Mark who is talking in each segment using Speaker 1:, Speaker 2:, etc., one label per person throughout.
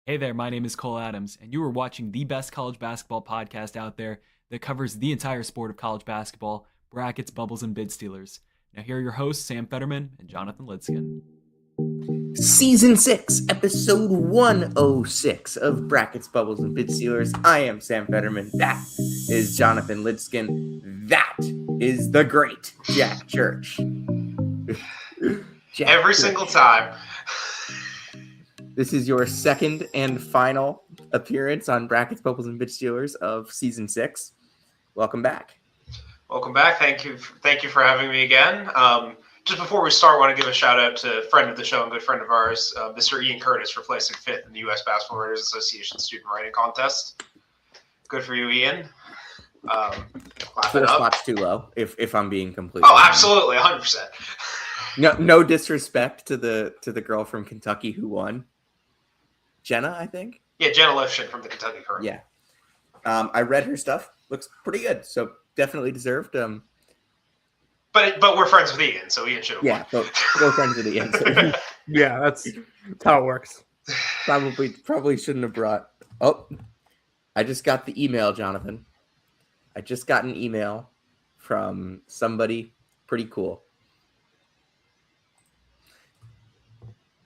Speaker 1: Hey there, my name is Cole Adams, and you are watching the best college basketball podcast out there that covers the entire sport of college basketball, brackets, bubbles, and bid stealers. Now, here are your hosts, Sam Fetterman and Jonathan Lidskin.
Speaker 2: Season 6, Episode 106 of Brackets, Bubbles, and Bid Stealers. I am Sam Fetterman. That is Jonathan Lidskin. That is the great Jack Church.
Speaker 3: Every single time.
Speaker 2: This is your second and final appearance on Brackets, Bubbles, and Bid Stealers of Season 6. Welcome back.
Speaker 3: Welcome back. Thank you for having me again. Just before we start, I want to give a shout out to friend of the show and good friend of ours, Mr. Ian Curtis, for placing fifth in the U.S. Basketball Writers Association Student Writing Contest. Good for you, Ian.
Speaker 2: Four spots too low, if I'm being completely
Speaker 3: honest. Absolutely, 100%.
Speaker 2: No disrespect to the girl from Kentucky who won. Jenna, I think.
Speaker 3: Yeah, Jenna Lifshin from the Kentucky Current.
Speaker 2: Yeah. I read her stuff. Looks pretty good. So definitely deserved.
Speaker 3: But we're friends with Ian, so Ian should have won.
Speaker 2: But we're friends with Ian. So.
Speaker 4: Yeah, that's how it works.
Speaker 2: Probably shouldn't have brought. Oh, I just got the email, Jonathan. I just got an email from somebody pretty cool.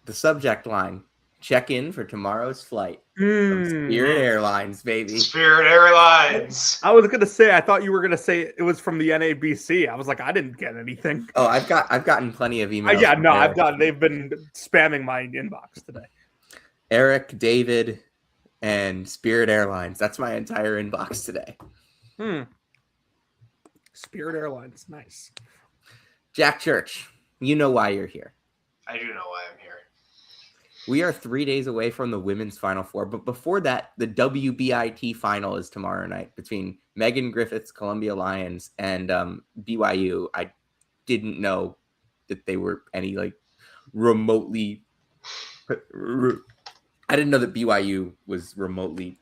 Speaker 2: The subject line: check in for tomorrow's flight. From Spirit Airlines, baby.
Speaker 3: Spirit Airlines.
Speaker 4: I was gonna say, I thought you were gonna say it was from the NABC. I was like, I didn't get anything.
Speaker 2: Oh, I've gotten plenty of emails.
Speaker 4: They've been spamming my inbox today.
Speaker 2: Eric, David, and Spirit Airlines. That's my entire inbox today.
Speaker 4: Spirit Airlines, nice.
Speaker 2: Jack Church, you know why you're here.
Speaker 3: I do know why I'm here.
Speaker 2: We are 3 days away from the women's Final Four, but before that, the WBIT final is tomorrow night between Megan Griffith's Columbia Lions and BYU. I didn't know that they were any remotely. I didn't know that BYU was remotely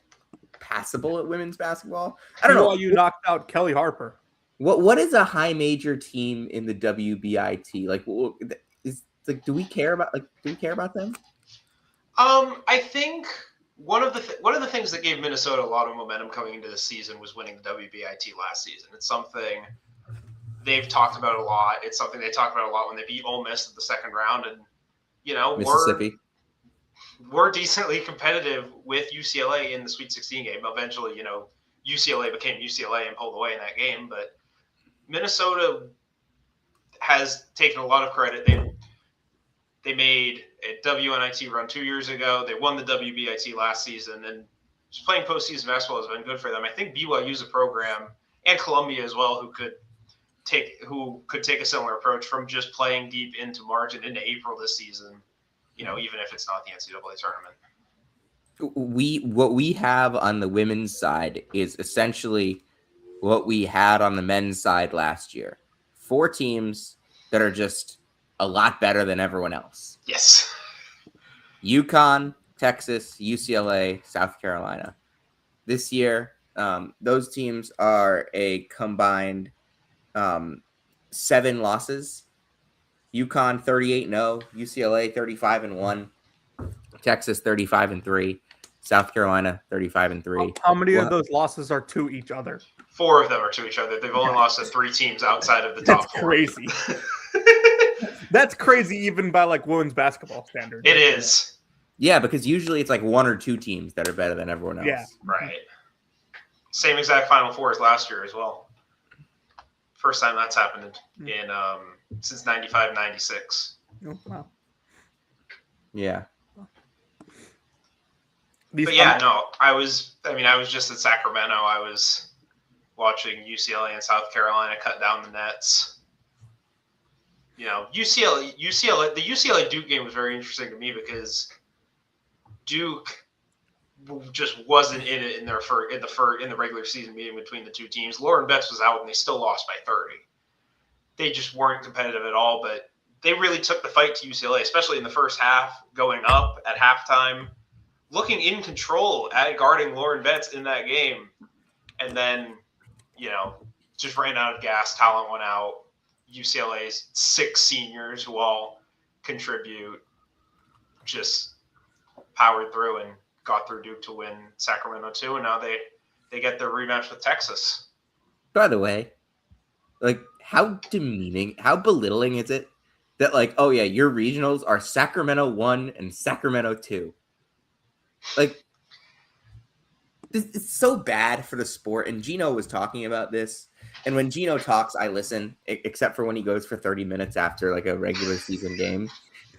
Speaker 2: passable at women's basketball. I don't know.
Speaker 4: BYU knocked out Kelly Harper.
Speaker 2: What is a high major team in the WBIT? Do we care about them?
Speaker 3: I think one of the things that gave Minnesota a lot of momentum coming into the season was winning the WBIT last season. It's something they've talked about a lot. It's something they talked about a lot when they beat Ole Miss in the second round, and
Speaker 2: Mississippi.
Speaker 3: We're decently competitive with UCLA in the Sweet 16 game. Eventually, UCLA became UCLA and pulled away in that game, but Minnesota has taken a lot of credit. They made a WNIT run 2 years ago. They won the WBIT last season, and just playing postseason basketball has been good for them. I think BYU is a program, and Columbia as well, who could take a similar approach from just playing deep into March and into April this season. Even if it's not the NCAA tournament.
Speaker 2: What we have on the women's side is essentially what we had on the men's side last year. 4 teams that are just a lot better than everyone else.
Speaker 3: Yes.
Speaker 2: UConn, Texas, UCLA, South Carolina. This year, those teams are a combined 7 losses. UConn 38-0, UCLA 35-1, Texas 35-3, South Carolina 35-3.
Speaker 4: How many of those losses are to each other?
Speaker 3: 4 of them are to each other. They've only lost to 3 teams outside of the top 4.
Speaker 4: That's crazy. That's crazy even by women's basketball standards.
Speaker 3: It is.
Speaker 2: Yeah, because usually it's 1 or 2 teams that are better than everyone else.
Speaker 4: Yeah.
Speaker 3: Right. Same exact Final Four as last year as well. First time that's happened in since 95-96.
Speaker 4: Oh, wow.
Speaker 2: Yeah.
Speaker 3: I was just at Sacramento. I was watching UCLA and South Carolina cut down the nets. UCLA, the UCLA Duke game was very interesting to me because Duke just wasn't in it in the regular season meeting between the 2 teams. Lauren Betts was out and they still lost by 30. They just weren't competitive at all, but they really took the fight to UCLA, especially in the first half, going up at halftime, looking in control at guarding Lauren Betts in that game. And then, just ran out of gas, talent went out. UCLA's 6 seniors who all contribute just powered through and got through Duke to win Sacramento too, and now they get their rematch with Texas.
Speaker 2: By the way, like, how demeaning, how belittling is it that, like, oh yeah, your regionals are Sacramento 1 and Sacramento 2? Like, it's so bad for the sport. And Gino was talking about this. And when Gino talks, I listen, except for when he goes for 30 minutes after like a regular season game.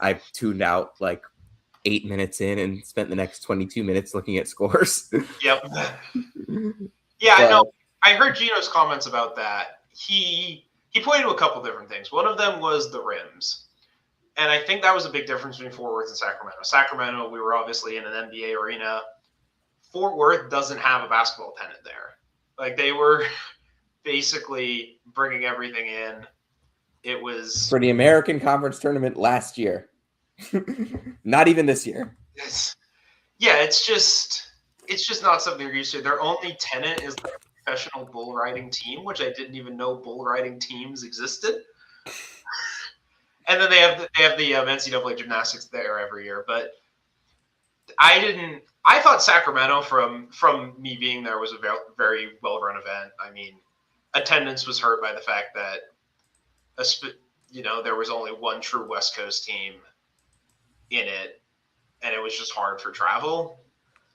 Speaker 2: I tuned out like 8 minutes in and spent the next 22 minutes looking at scores.
Speaker 3: Yep. Yeah, I know. I heard Gino's comments about that. He pointed to a couple different things. One of them was the rims. And I think that was a big difference between Fort Worth and Sacramento. Sacramento, we were obviously in an NBA arena. Fort Worth doesn't have a basketball tenant there. Like, they were basically bringing everything in. It was
Speaker 2: for the American Conference tournament last year. Not even this year.
Speaker 3: It's just not something you're used to. Their only tenant is the professional bull riding team, which I didn't even know bull riding teams existed. And then they have the NCAA gymnastics there every year. But I thought Sacramento, from me being there, was a very well-run event. I mean, attendance was hurt by the fact that, there was only one true West Coast team in it, and it was just hard for travel.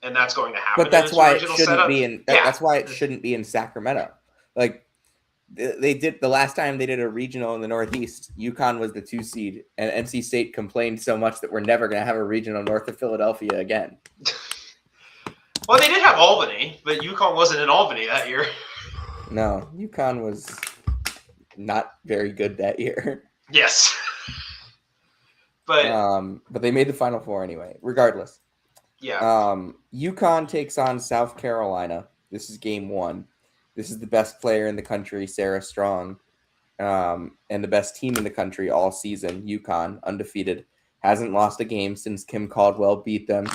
Speaker 3: And that's going to happen.
Speaker 2: But that's why it shouldn't
Speaker 3: setup.
Speaker 2: be in. That's why it shouldn't be in Sacramento. Like, they did the last time they did a regional in the Northeast. UConn was the 2 seed, and NC State complained so much that we're never going to have a regional north of Philadelphia again.
Speaker 3: Well, they did have Albany, but UConn wasn't in Albany that year.
Speaker 2: No, UConn was not very good that year.
Speaker 3: Yes, but
Speaker 2: they made the Final Four anyway. Regardless,
Speaker 3: yeah.
Speaker 2: UConn takes on South Carolina. This is game 1. This is the best player in the country, Sarah Strong, and the best team in the country all season. UConn, undefeated, hasn't lost a game since Kim Caldwell beat them.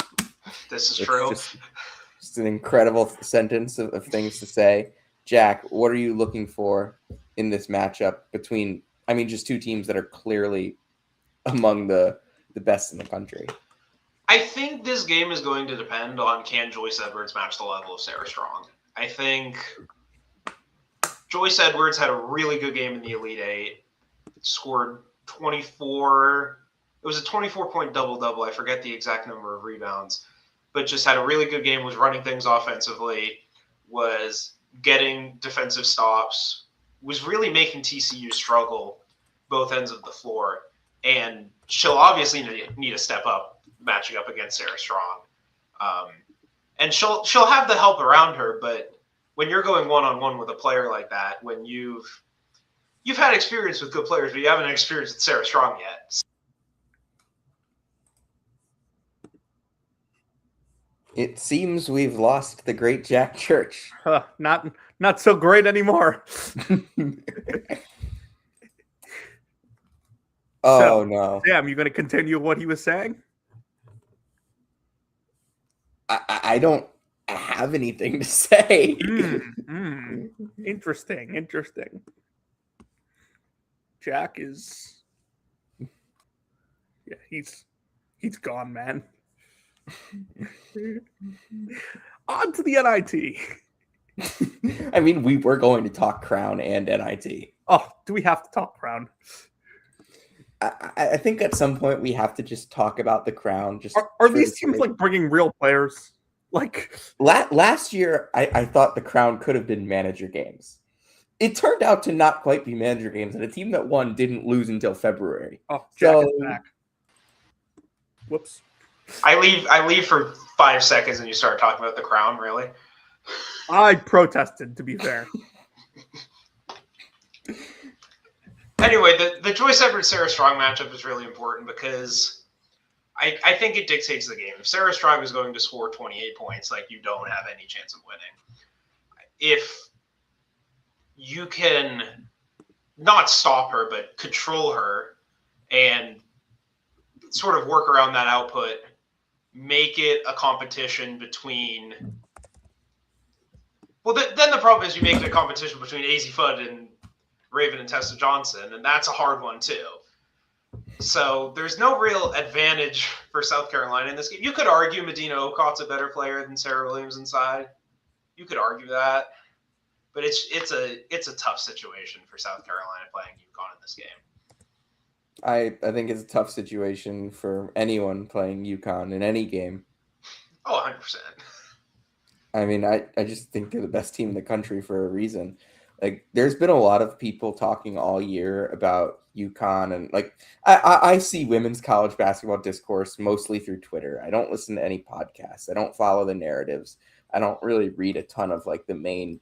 Speaker 3: This is true.
Speaker 2: Just an incredible sentence of things to say. Jack, what are you looking for in this matchup between, just 2 teams that are clearly among the best in the country?
Speaker 3: I think this game is going to depend on, can Joyce Edwards match the level of Sarah Strong. I think Joyce Edwards had a really good game in the Elite Eight, scored 24. It was a 24-point double-double. I forget the exact number of rebounds, but just had a really good game, was running things offensively, was getting defensive stops, was really making TCU struggle both ends of the floor. And she'll obviously need to step up matching up against Sarah Strong. And she'll have the help around her, but when you're going one-on-one with a player like that, when you've had experience with good players, but you haven't experienced with Sarah Strong yet.
Speaker 2: It seems we've lost the great Jack Church.
Speaker 4: Not so great anymore.
Speaker 2: No.
Speaker 4: Sam, you going to continue what he was saying?
Speaker 2: I don't have anything to say.
Speaker 4: Interesting. Jack is... Yeah, he's gone, man. On to the NIT.
Speaker 2: We were going to talk Crown and NIT.
Speaker 4: Oh, do we have to talk Crown?
Speaker 2: I think at some point we have to just talk about the Crown. Just
Speaker 4: are these teams like bringing real players? Like
Speaker 2: last year, I thought the Crown could have been manager games. It turned out to not quite be manager games, and a team that won didn't lose until February.
Speaker 4: Oh, Jack is back. Whoops.
Speaker 3: I leave for 5 seconds and you start talking about the Crown, really?
Speaker 4: I protested, to be fair.
Speaker 3: Anyway, the Joyce Edwards-Sarah Strong matchup is really important because I think it dictates the game. If Sarah Strong is going to score 28 points, you don't have any chance of winning. If you can not stop her, but control her and sort of work around that output, make it a competition between... Well, then the problem is you make it a competition between AZ Fudd and Raven and Tessa Johnson, and that's a hard one too. So there's no real advantage for South Carolina in this game. You could argue Medina Ocott's a better player than Sarah Williams inside. You could argue that, but it's a tough situation for South Carolina playing UConn in this game.
Speaker 2: I think it's a tough situation for anyone playing UConn in any game.
Speaker 3: Oh, 100%.
Speaker 2: I mean, I just think they're the best team in the country for a reason. Like, there's been a lot of people talking all year about UConn, and like I see women's college basketball discourse mostly through Twitter. I don't listen to any podcasts. I don't follow the narratives. I don't really read a ton of like the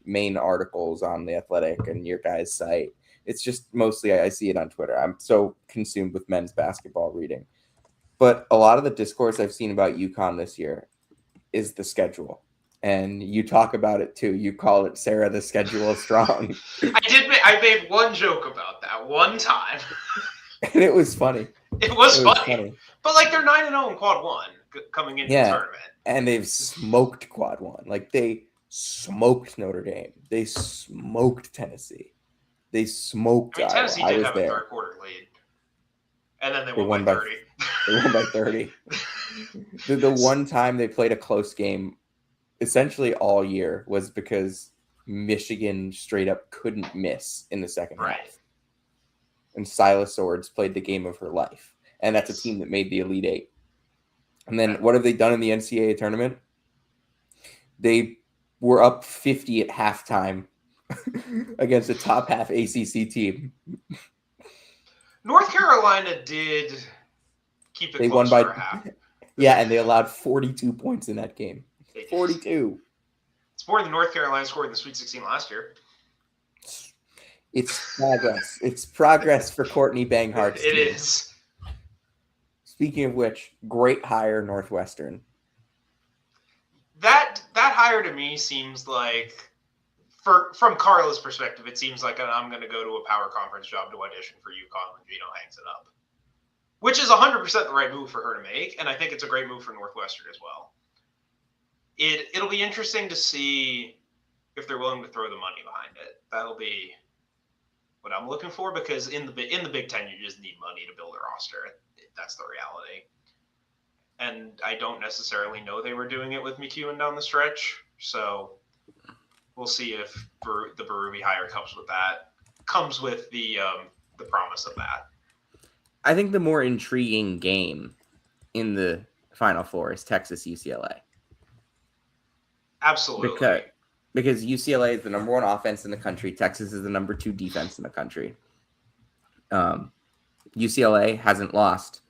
Speaker 2: main articles on The Athletic and your guys' site. It's just mostly I see it on Twitter. I'm so consumed with men's basketball reading. But a lot of the discourse I've seen about UConn this year is the schedule. And you talk about it too. You call it, Sarah, the schedule is strong.
Speaker 3: I made one joke about that one time.
Speaker 2: And it was funny.
Speaker 3: It was funny. But like they're 9-0 in quad one coming into the tournament.
Speaker 2: And they've smoked quad one. Like they smoked Notre Dame. They smoked Tennessee. They smoked Iowa.
Speaker 3: Tennessee did have a third quarter lead. And then they won by 30.
Speaker 2: They won by 30. The one time they played a close game essentially all year was because Michigan straight up couldn't miss in the second half. And Silas Swords played the game of her life. And that's a team that made the Elite Eight. And then what have they done in the NCAA tournament? They were up 50 at halftime against a top half ACC team.
Speaker 3: North Carolina did keep it close for a half.
Speaker 2: Yeah, and they allowed 42 points in that game. 42.
Speaker 3: It's more than North Carolina scored in the Sweet 16 last year.
Speaker 2: It's progress. It's progress for Courtney Banghart's
Speaker 3: team. It
Speaker 2: team.
Speaker 3: is.
Speaker 2: Speaking of which, great hire, Northwestern.
Speaker 3: That hire to me seems like, from Carla's perspective, it seems like I'm going to go to a power conference job to audition for UConn when Gino hangs it up. Which is 100% the right move for her to make, and I think it's a great move for Northwestern as well. It'll be interesting to see if they're willing to throw the money behind it. That'll be what I'm looking for, because in the Big Ten, you just need money to build a roster. That's the reality. And I don't necessarily know they were doing it with McEwen down the stretch, so we'll see if the Berube hire comes with the promise of that.
Speaker 2: I think the more intriguing game in the Final Four is Texas UCLA.
Speaker 3: Absolutely.
Speaker 2: Because UCLA is the number one offense in the country. Texas is the number 2 defense in the country. UCLA hasn't lost,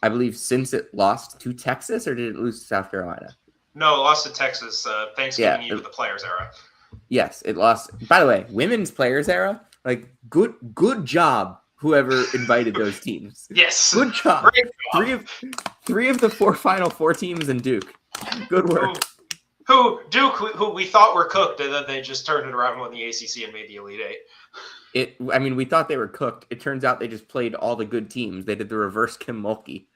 Speaker 2: I believe, since it lost to Texas, or did it lose to South Carolina?
Speaker 3: No, it lost to Texas Thanksgiving Eve of the Players era.
Speaker 2: Yes, it lost. By the way, women's Players era, like good job, whoever invited those teams.
Speaker 3: Yes.
Speaker 2: Good job.
Speaker 3: Great job.
Speaker 2: Three of the 4 Final Four teams in Duke. Good work.
Speaker 3: Who we thought were cooked, and then they just turned it around and won the ACC and made the Elite Eight.
Speaker 2: We thought they were cooked. It turns out they just played all the good teams. They did the reverse Kim Mulkey.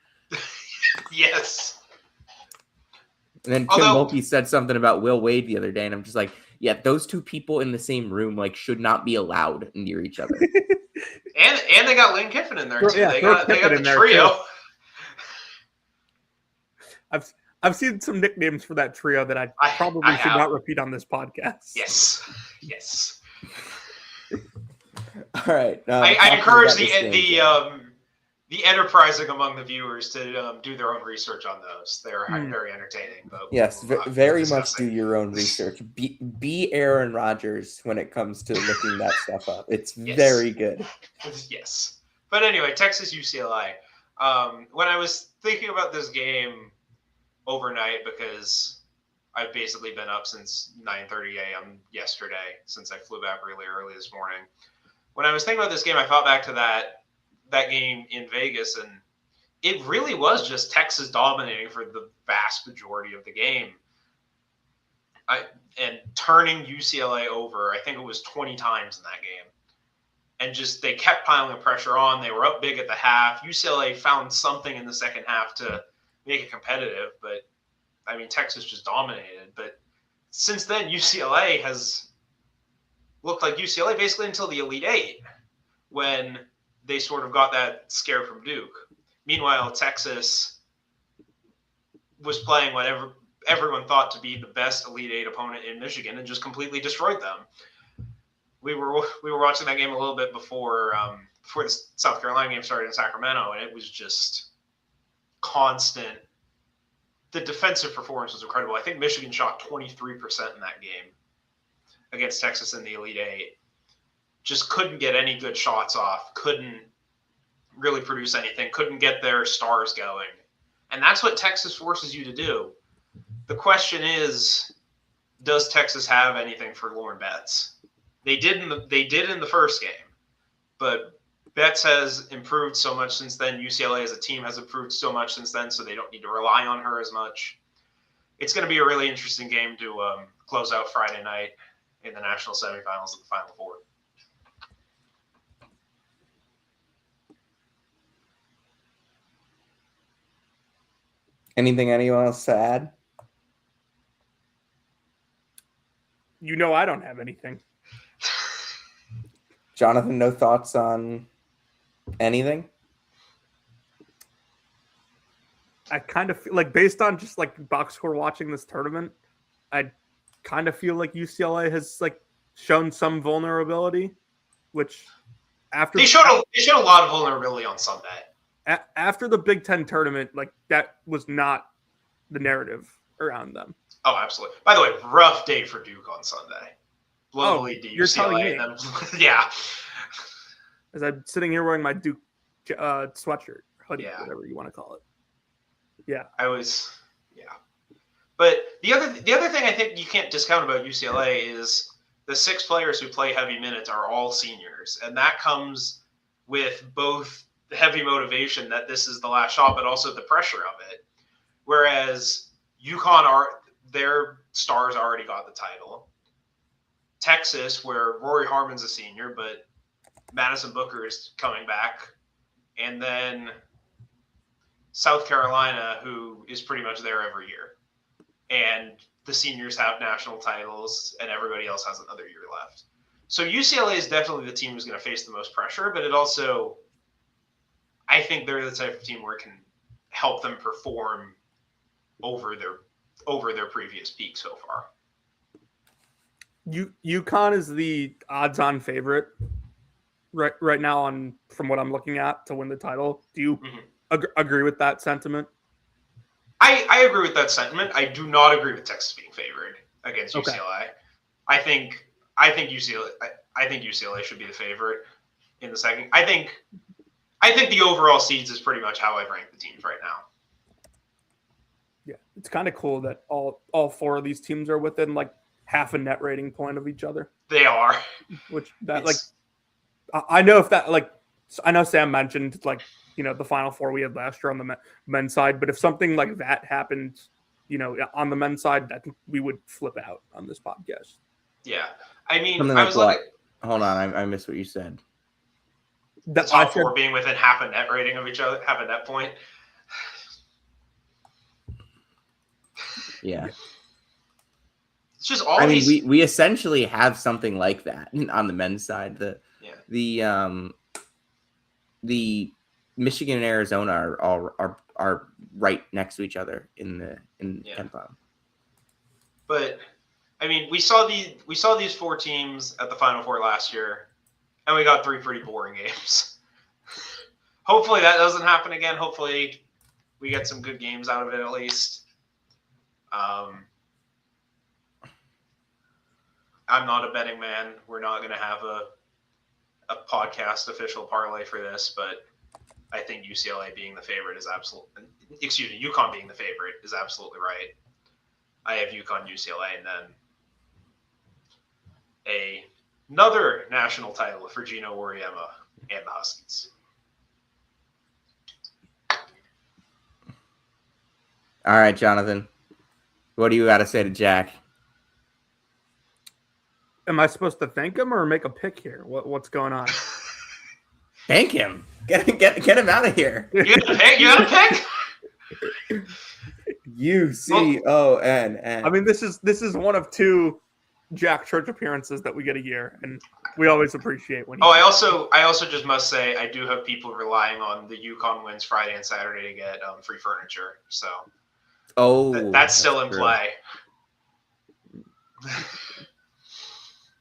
Speaker 3: Yes.
Speaker 2: And then Kim Mulkey said something about Will Wade the other day, and I'm just like, yeah, those two people in the same room should not be allowed near each other.
Speaker 3: and they got Lane Kiffin in there too.
Speaker 4: Yeah,
Speaker 3: they got the trio.
Speaker 4: I've seen some nicknames for that trio that I probably should not repeat on this podcast.
Speaker 3: Yes.
Speaker 2: All right.
Speaker 3: I encourage the enterprising among the viewers to do their own research on those. They're very entertaining. But
Speaker 2: yes, very much do your own research. Be Aaron Rodgers when it comes to looking that stuff up. It's very good.
Speaker 3: Yes. But anyway, Texas UCLA. When I was thinking about this game overnight, because I've basically been up since 9:30 a.m. yesterday, since I flew back really early this morning. When I was thinking about this game, I thought back to that game in Vegas, and it really was just Texas dominating for the vast majority of the game. And turning UCLA over, I think it was 20 times in that game. And just they kept piling pressure on. They were up big at the half. UCLA found something in the second half to make it competitive, but I mean, Texas just dominated. But since then, UCLA has looked like UCLA basically until the Elite Eight, when they sort of got that scare from Duke. Meanwhile, Texas was playing whatever everyone thought to be the best Elite Eight opponent in Michigan and just completely destroyed them. We were watching that game a little bit before the South Carolina game started in Sacramento, and it was just constant. The defensive performance was incredible. I think Michigan shot 23% in that game against Texas in the Elite Eight. Just couldn't get any good shots off, couldn't really produce anything, couldn't get their stars going. And that's what Texas forces you to do. The question is, does Texas have anything for Lauren Betts? They did in the first game, but Betts has improved so much since then. UCLA as a team has improved so much since then, so they don't need to rely on her as much. It's going to be a really interesting game to close out Friday night in the national semifinals of the Final Four.
Speaker 2: Anything anyone else to add?
Speaker 4: I don't have anything.
Speaker 2: Jonathan, no thoughts on anything?
Speaker 4: I kind of feel like, based on just like box score watching this tournament, I kind of feel like UCLA has like shown some vulnerability, which after
Speaker 3: they showed a lot of vulnerability on Sunday.
Speaker 4: After the Big Ten tournament, like that was not the narrative around them.
Speaker 3: Oh, absolutely. By the way, rough day for Duke on Sunday. Blow the lead to
Speaker 4: you're
Speaker 3: UCLA.
Speaker 4: telling me.
Speaker 3: Then, yeah.
Speaker 4: As I'm sitting here wearing my Duke sweatshirt, hoodie,
Speaker 3: Yeah.
Speaker 4: whatever you want to call it. Yeah.
Speaker 3: But the other thing I think you can't discount about UCLA is the 6 players who play heavy minutes are all seniors. And that comes with both the heavy motivation that this is the last shot, but also the pressure of it. Whereas UConn, their stars already got the title. Texas, where Rory Harmon's a senior, but Madison Booker is coming back. And then South Carolina, who is pretty much there every year. And the seniors have national titles, and everybody else has another year left. So UCLA is definitely the team who's going to face the most pressure, but it also, I think they're the type of team where it can help them perform over their previous peak so far.
Speaker 4: UConn is the odds-on favorite right now from what I'm looking at to win the title. Do you agree with that sentiment?
Speaker 3: I agree with that sentiment. I do not agree with Texas being favored against UCLA. Okay. I think UCLA should be the favorite in the second. I think the overall seeds is pretty much how I've ranked the teams right now.
Speaker 4: Yeah, it's kind of cool that all 4 of these teams are within like half a net rating point of each other.
Speaker 3: They are.
Speaker 4: Which that I know if that I know Sam mentioned the Final Four we had last year on the men's side, but if something like that happened, on the men's side, I think we would flip out on this podcast.
Speaker 3: Yeah, I mean,
Speaker 2: something like what? Hold on, I missed what you said.
Speaker 3: The top 4 being within half a net rating of each other, half a net point.
Speaker 2: Yeah.
Speaker 3: It's just always.
Speaker 2: I mean, we essentially have something like that on the men's side. The Michigan and Arizona are right next to each other in KenPom.
Speaker 3: But I mean, we saw these 4 teams at the Final Four last year, and we got 3 pretty boring games. Hopefully that doesn't happen again. Hopefully we get some good games out of it at least. I'm not a betting man. We're not going to have a podcast official parlay for this, but I think UCLA being the favorite is UConn being the favorite is absolutely right. I have UConn, UCLA, and then another national title for Gino Auriemma and the Huskies.
Speaker 2: All right, Jonathan. What do you got to say to Jack?
Speaker 4: Am I supposed to thank him or make a pick here? What's going on?
Speaker 2: Thank him. Get him out of here.
Speaker 3: You got a pick?
Speaker 2: UCONN.
Speaker 4: I mean, this is one of 2 Jack Church appearances that we get a year, and We always appreciate when.
Speaker 3: Oh, I also just must say I do have people relying on the UConn wins Friday and Saturday to get free furniture. So that's still in
Speaker 2: true.
Speaker 3: play.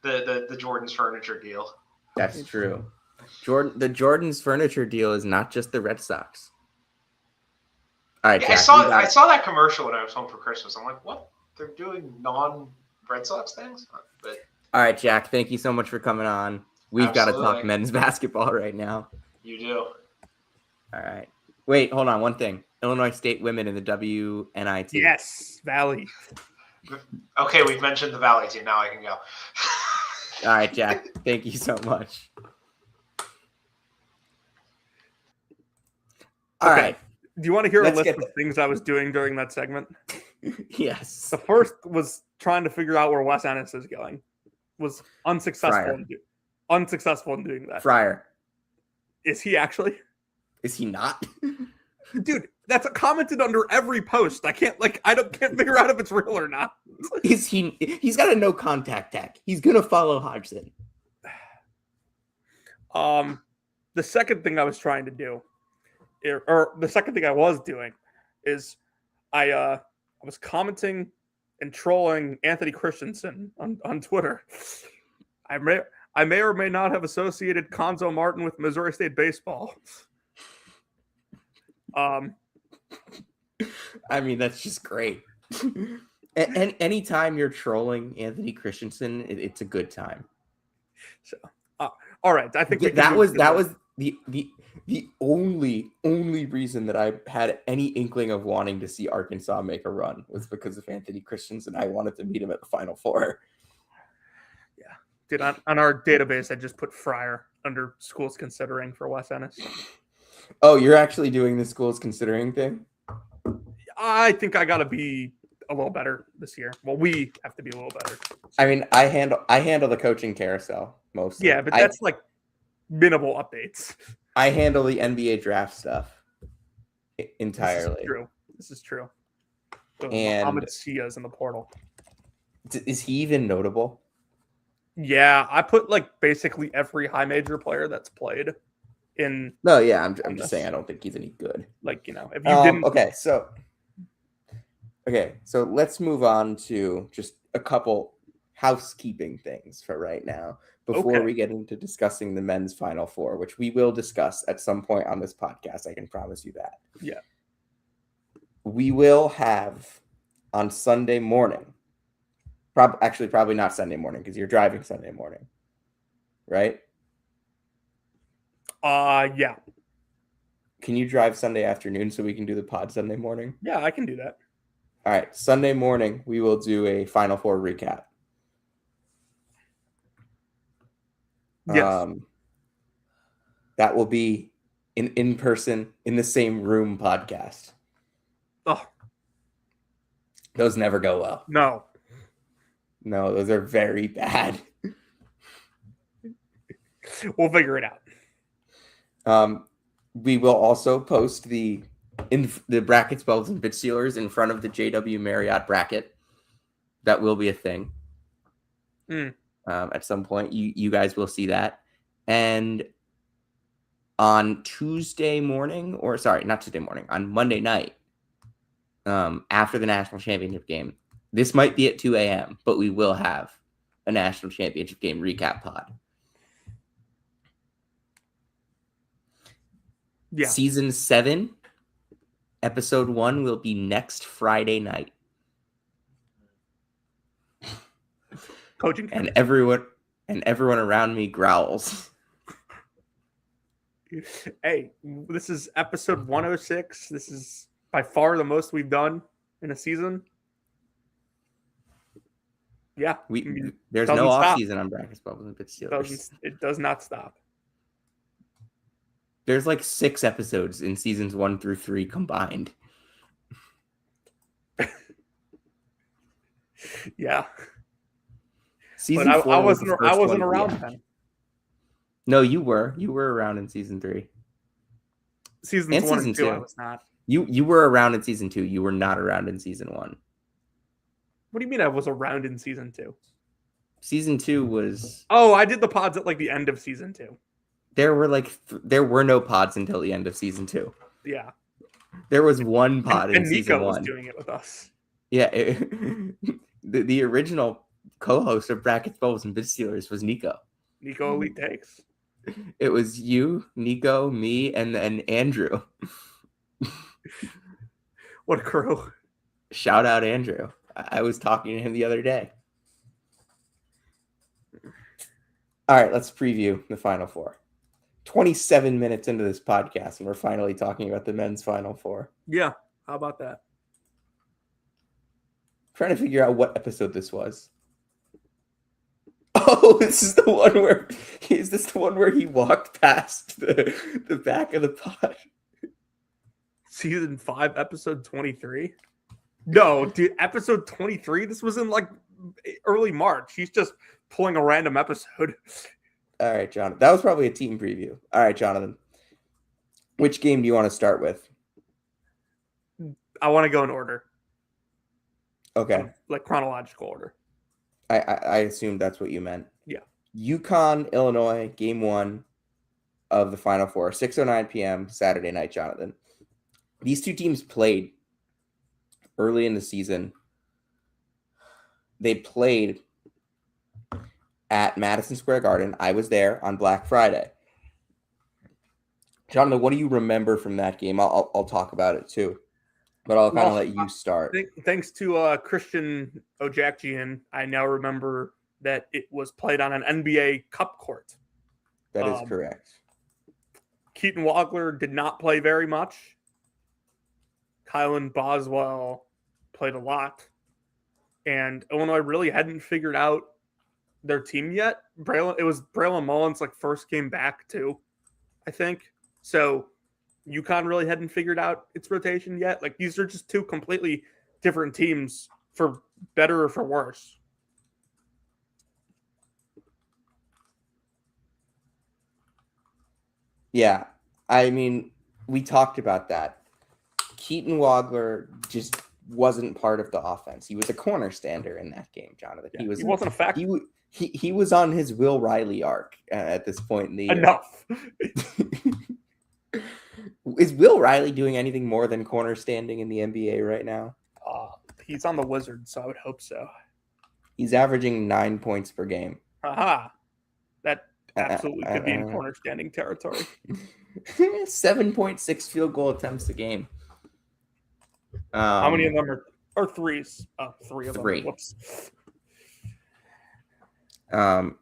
Speaker 3: the Jordan's furniture deal.
Speaker 2: That's true. The Jordan's furniture deal is not just the Red Sox. All right,
Speaker 3: Yeah,
Speaker 2: Jack,
Speaker 3: I saw that commercial when I was home for Christmas. I'm like, what? They're doing non-Red Sox things? But
Speaker 2: all right, Jack, thank you so much for coming on. We've got to talk men's basketball right now.
Speaker 3: You do.
Speaker 2: All right. Wait, hold on. One thing. Illinois State women in the WNIT.
Speaker 4: Yes, Valley.
Speaker 3: Okay, we've mentioned the Valley team. Now I can go.
Speaker 2: All right, Jack. Thank you so much. All right.
Speaker 4: Do you want to hear
Speaker 2: Let's
Speaker 4: a list of things I was doing during that segment?
Speaker 2: Yes.
Speaker 4: The first was trying to figure out where Wes Ennis is going. Was unsuccessful in doing that.
Speaker 2: Fryer.
Speaker 4: Is he actually?
Speaker 2: Is he not?
Speaker 4: Dude, that's commented under every post. I can't figure out if it's real or not.
Speaker 2: Is he? He's got a no contact tag. He's gonna follow Hodgson.
Speaker 4: The second thing I was trying to do, or the second thing I was doing, is I was commenting and trolling Anthony Christensen on Twitter. I may or may not have associated Conzo Martin with Missouri State baseball.
Speaker 2: I mean, that's just great. And anytime you're trolling Anthony Christensen, it's a good time.
Speaker 4: So, all right, I think
Speaker 2: that was the only reason that I had any inkling of wanting to see Arkansas make a run was because of Anthony Christensen. I wanted to meet him at the Final Four.
Speaker 4: Yeah, dude. On our database, I just put Fryer under schools considering for Wes Ennis.
Speaker 2: Oh, you're actually doing the schools considering thing?
Speaker 4: I think I got to be a little better this year. Well, we have to be a little better.
Speaker 2: I mean, I handle the coaching carousel mostly.
Speaker 4: Yeah, but that's like minimal updates.
Speaker 2: I handle the NBA draft stuff entirely.
Speaker 4: This is true.
Speaker 2: And
Speaker 4: Mohamed Sia's in the portal.
Speaker 2: Is he even notable?
Speaker 4: Yeah, I put like basically every high major player that's played in.
Speaker 2: No, yeah, I'm just saying I don't think he's any good.
Speaker 4: Like, if you didn't.
Speaker 2: Okay, so let's move on to just a couple housekeeping things for right now before we get into discussing the men's Final Four, which we will discuss at some point on this podcast. I can promise you that.
Speaker 4: Yeah.
Speaker 2: We will have on Sunday morning, probably not Sunday morning because you're driving Sunday morning, right?
Speaker 4: Yeah.
Speaker 2: Can you drive Sunday afternoon so we can do the pod Sunday morning?
Speaker 4: Yeah, I can do that.
Speaker 2: All right, Sunday morning, we will do a Final Four recap.
Speaker 4: Yes.
Speaker 2: That will be in person, in the same room podcast.
Speaker 4: Oh.
Speaker 2: Those never go well.
Speaker 4: No,
Speaker 2: those are very bad.
Speaker 4: We'll figure it out.
Speaker 2: We will also post the brackets, bubbles, and bit sealers in front of the JW Marriott bracket. That will be a thing. At some point, you guys will see that. And on Tuesday morning, on Monday night, after the national championship game, this might be at 2 a.m., but we will have a national championship game recap pod.
Speaker 4: Yeah.
Speaker 2: Season 7, episode 1 will be next Friday night.
Speaker 4: Coaching
Speaker 2: and everyone around me growls.
Speaker 4: Hey, this is episode 106. This is by far the most we've done in a season. Yeah,
Speaker 2: there's no off season on brackets, bubbles, and bit sealers.
Speaker 4: It does not stop.
Speaker 2: There's like 6 episodes in seasons 1 through 3 combined.
Speaker 4: Yeah.
Speaker 2: Season
Speaker 4: but
Speaker 2: 4
Speaker 4: I wasn't around then.
Speaker 2: No, you were. You were around in season 3.
Speaker 4: Seasons 1 and 2, I was not.
Speaker 2: You were around in season 2. You were not around in season 1.
Speaker 4: What do you mean I was around in season 2?
Speaker 2: Season 2 was.
Speaker 4: Oh, I did the pods at like the end of season 2.
Speaker 2: There were there were no pods until the end of season 2.
Speaker 4: Yeah.
Speaker 2: There was one pod in
Speaker 4: And
Speaker 2: season
Speaker 4: Nico
Speaker 2: 1.
Speaker 4: was doing it with us.
Speaker 2: Yeah, the original co-host of Brackets, Bubbles, and Bid Stealers was Nico.
Speaker 4: Nico Elite Takes.
Speaker 2: It was you, Nico, me, and then Andrew.
Speaker 4: What a crew.
Speaker 2: Shout out Andrew. I was talking to him the other day. All right, let's preview the Final Four. 27 minutes into this podcast, and we're finally talking about the men's Final Four.
Speaker 4: Yeah, how about that?
Speaker 2: Trying to figure out what episode this was. Oh, this is the one where he walked past the back of the pod?
Speaker 4: Season 5, episode 23? No, dude, episode 23? This was in like early March. He's just pulling a random episode.
Speaker 2: All right, Jonathan. That was probably a team preview. All right, Jonathan. Which game do you want to start with?
Speaker 4: I want to go in order.
Speaker 2: Okay.
Speaker 4: Like chronological order.
Speaker 2: I assumed that's what you meant.
Speaker 4: Yeah.
Speaker 2: UConn, Illinois, game 1 of the Final Four, 6:09 p.m. Saturday night, Jonathan. These two teams played early in the season. They played at Madison Square Garden. I was there on Black Friday. Jonathan, what do you remember from that game? I'll talk about it too, but I'll kind of let you start.
Speaker 4: Thanks to Christian Ojakjian, I now remember that it was played on an NBA Cup court.
Speaker 2: That is correct.
Speaker 4: Keaton Wagler did not play very much. Kylan Boswell played a lot. And Illinois really hadn't figured out their team yet. It was Braylon Mullins' first game back too, I think. So UConn really hadn't figured out its rotation yet. These are just two completely different teams, for better or for worse.
Speaker 2: Yeah, I mean, we talked about that. Keaton Wagler just wasn't part of the offense. He was a corner stander in that game, Jonathan.
Speaker 4: Yeah, he wasn't a factor.
Speaker 2: He was on his Will Riley arc at this point in the year.
Speaker 4: Enough.
Speaker 2: Is Will Riley doing anything more than corner standing in the NBA right now?
Speaker 4: He's on the Wizards, so I would hope so.
Speaker 2: He's averaging 9 points per game.
Speaker 4: That absolutely could be in corner standing territory.
Speaker 2: 7.6 field goal attempts a game.
Speaker 4: How many of them are threes? Three of them.
Speaker 2: Three.
Speaker 4: Whoops.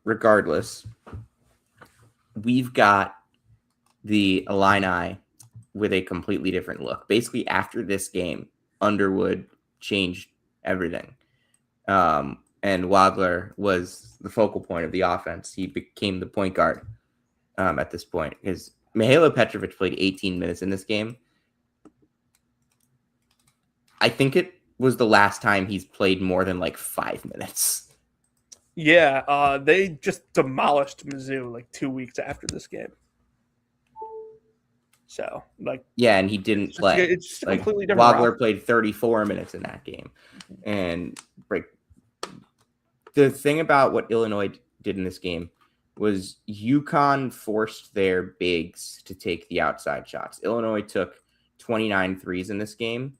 Speaker 2: Regardless, we've got the Illini with a completely different look. Basically, after this game, Underwood changed everything. And Wagler was the focal point of the offense. He became the point guard at this point. Because Mihailo Petrovic played 18 minutes in this game. I think it was the last time he's played more than 5 minutes.
Speaker 4: Yeah, they just demolished Mizzou 2 weeks after this game. So,
Speaker 2: yeah, and he didn't play.
Speaker 4: It's just a completely different.
Speaker 2: Wagler played 34 minutes in that game. And the thing about what Illinois did in this game was UConn forced their bigs to take the outside shots. Illinois took 29 threes in this game,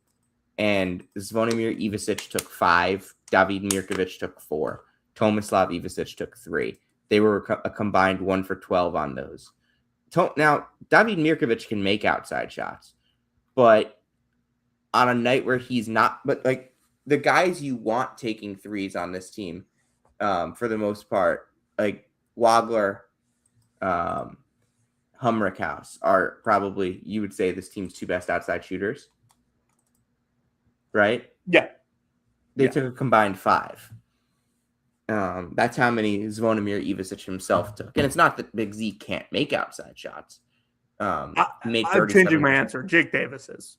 Speaker 2: and Zvonimir Ivasic took 5. David Mirkovic took 4. Tomislav Ivasic took 3. They were a combined 1 for 12 on those. Now, David Mirkovic can make outside shots, but on a night where he's not, but the guys you want taking threes on this team, for the most part, Wagler, Humrickhouse are probably, you would say, this team's 2 best outside shooters, right?
Speaker 4: Yeah.
Speaker 2: They took a combined 5. That's how many Zvonimir Ivasic himself took. And it's not that Big Z can't make outside shots.
Speaker 4: I'm changing my answer. Jake Davis is.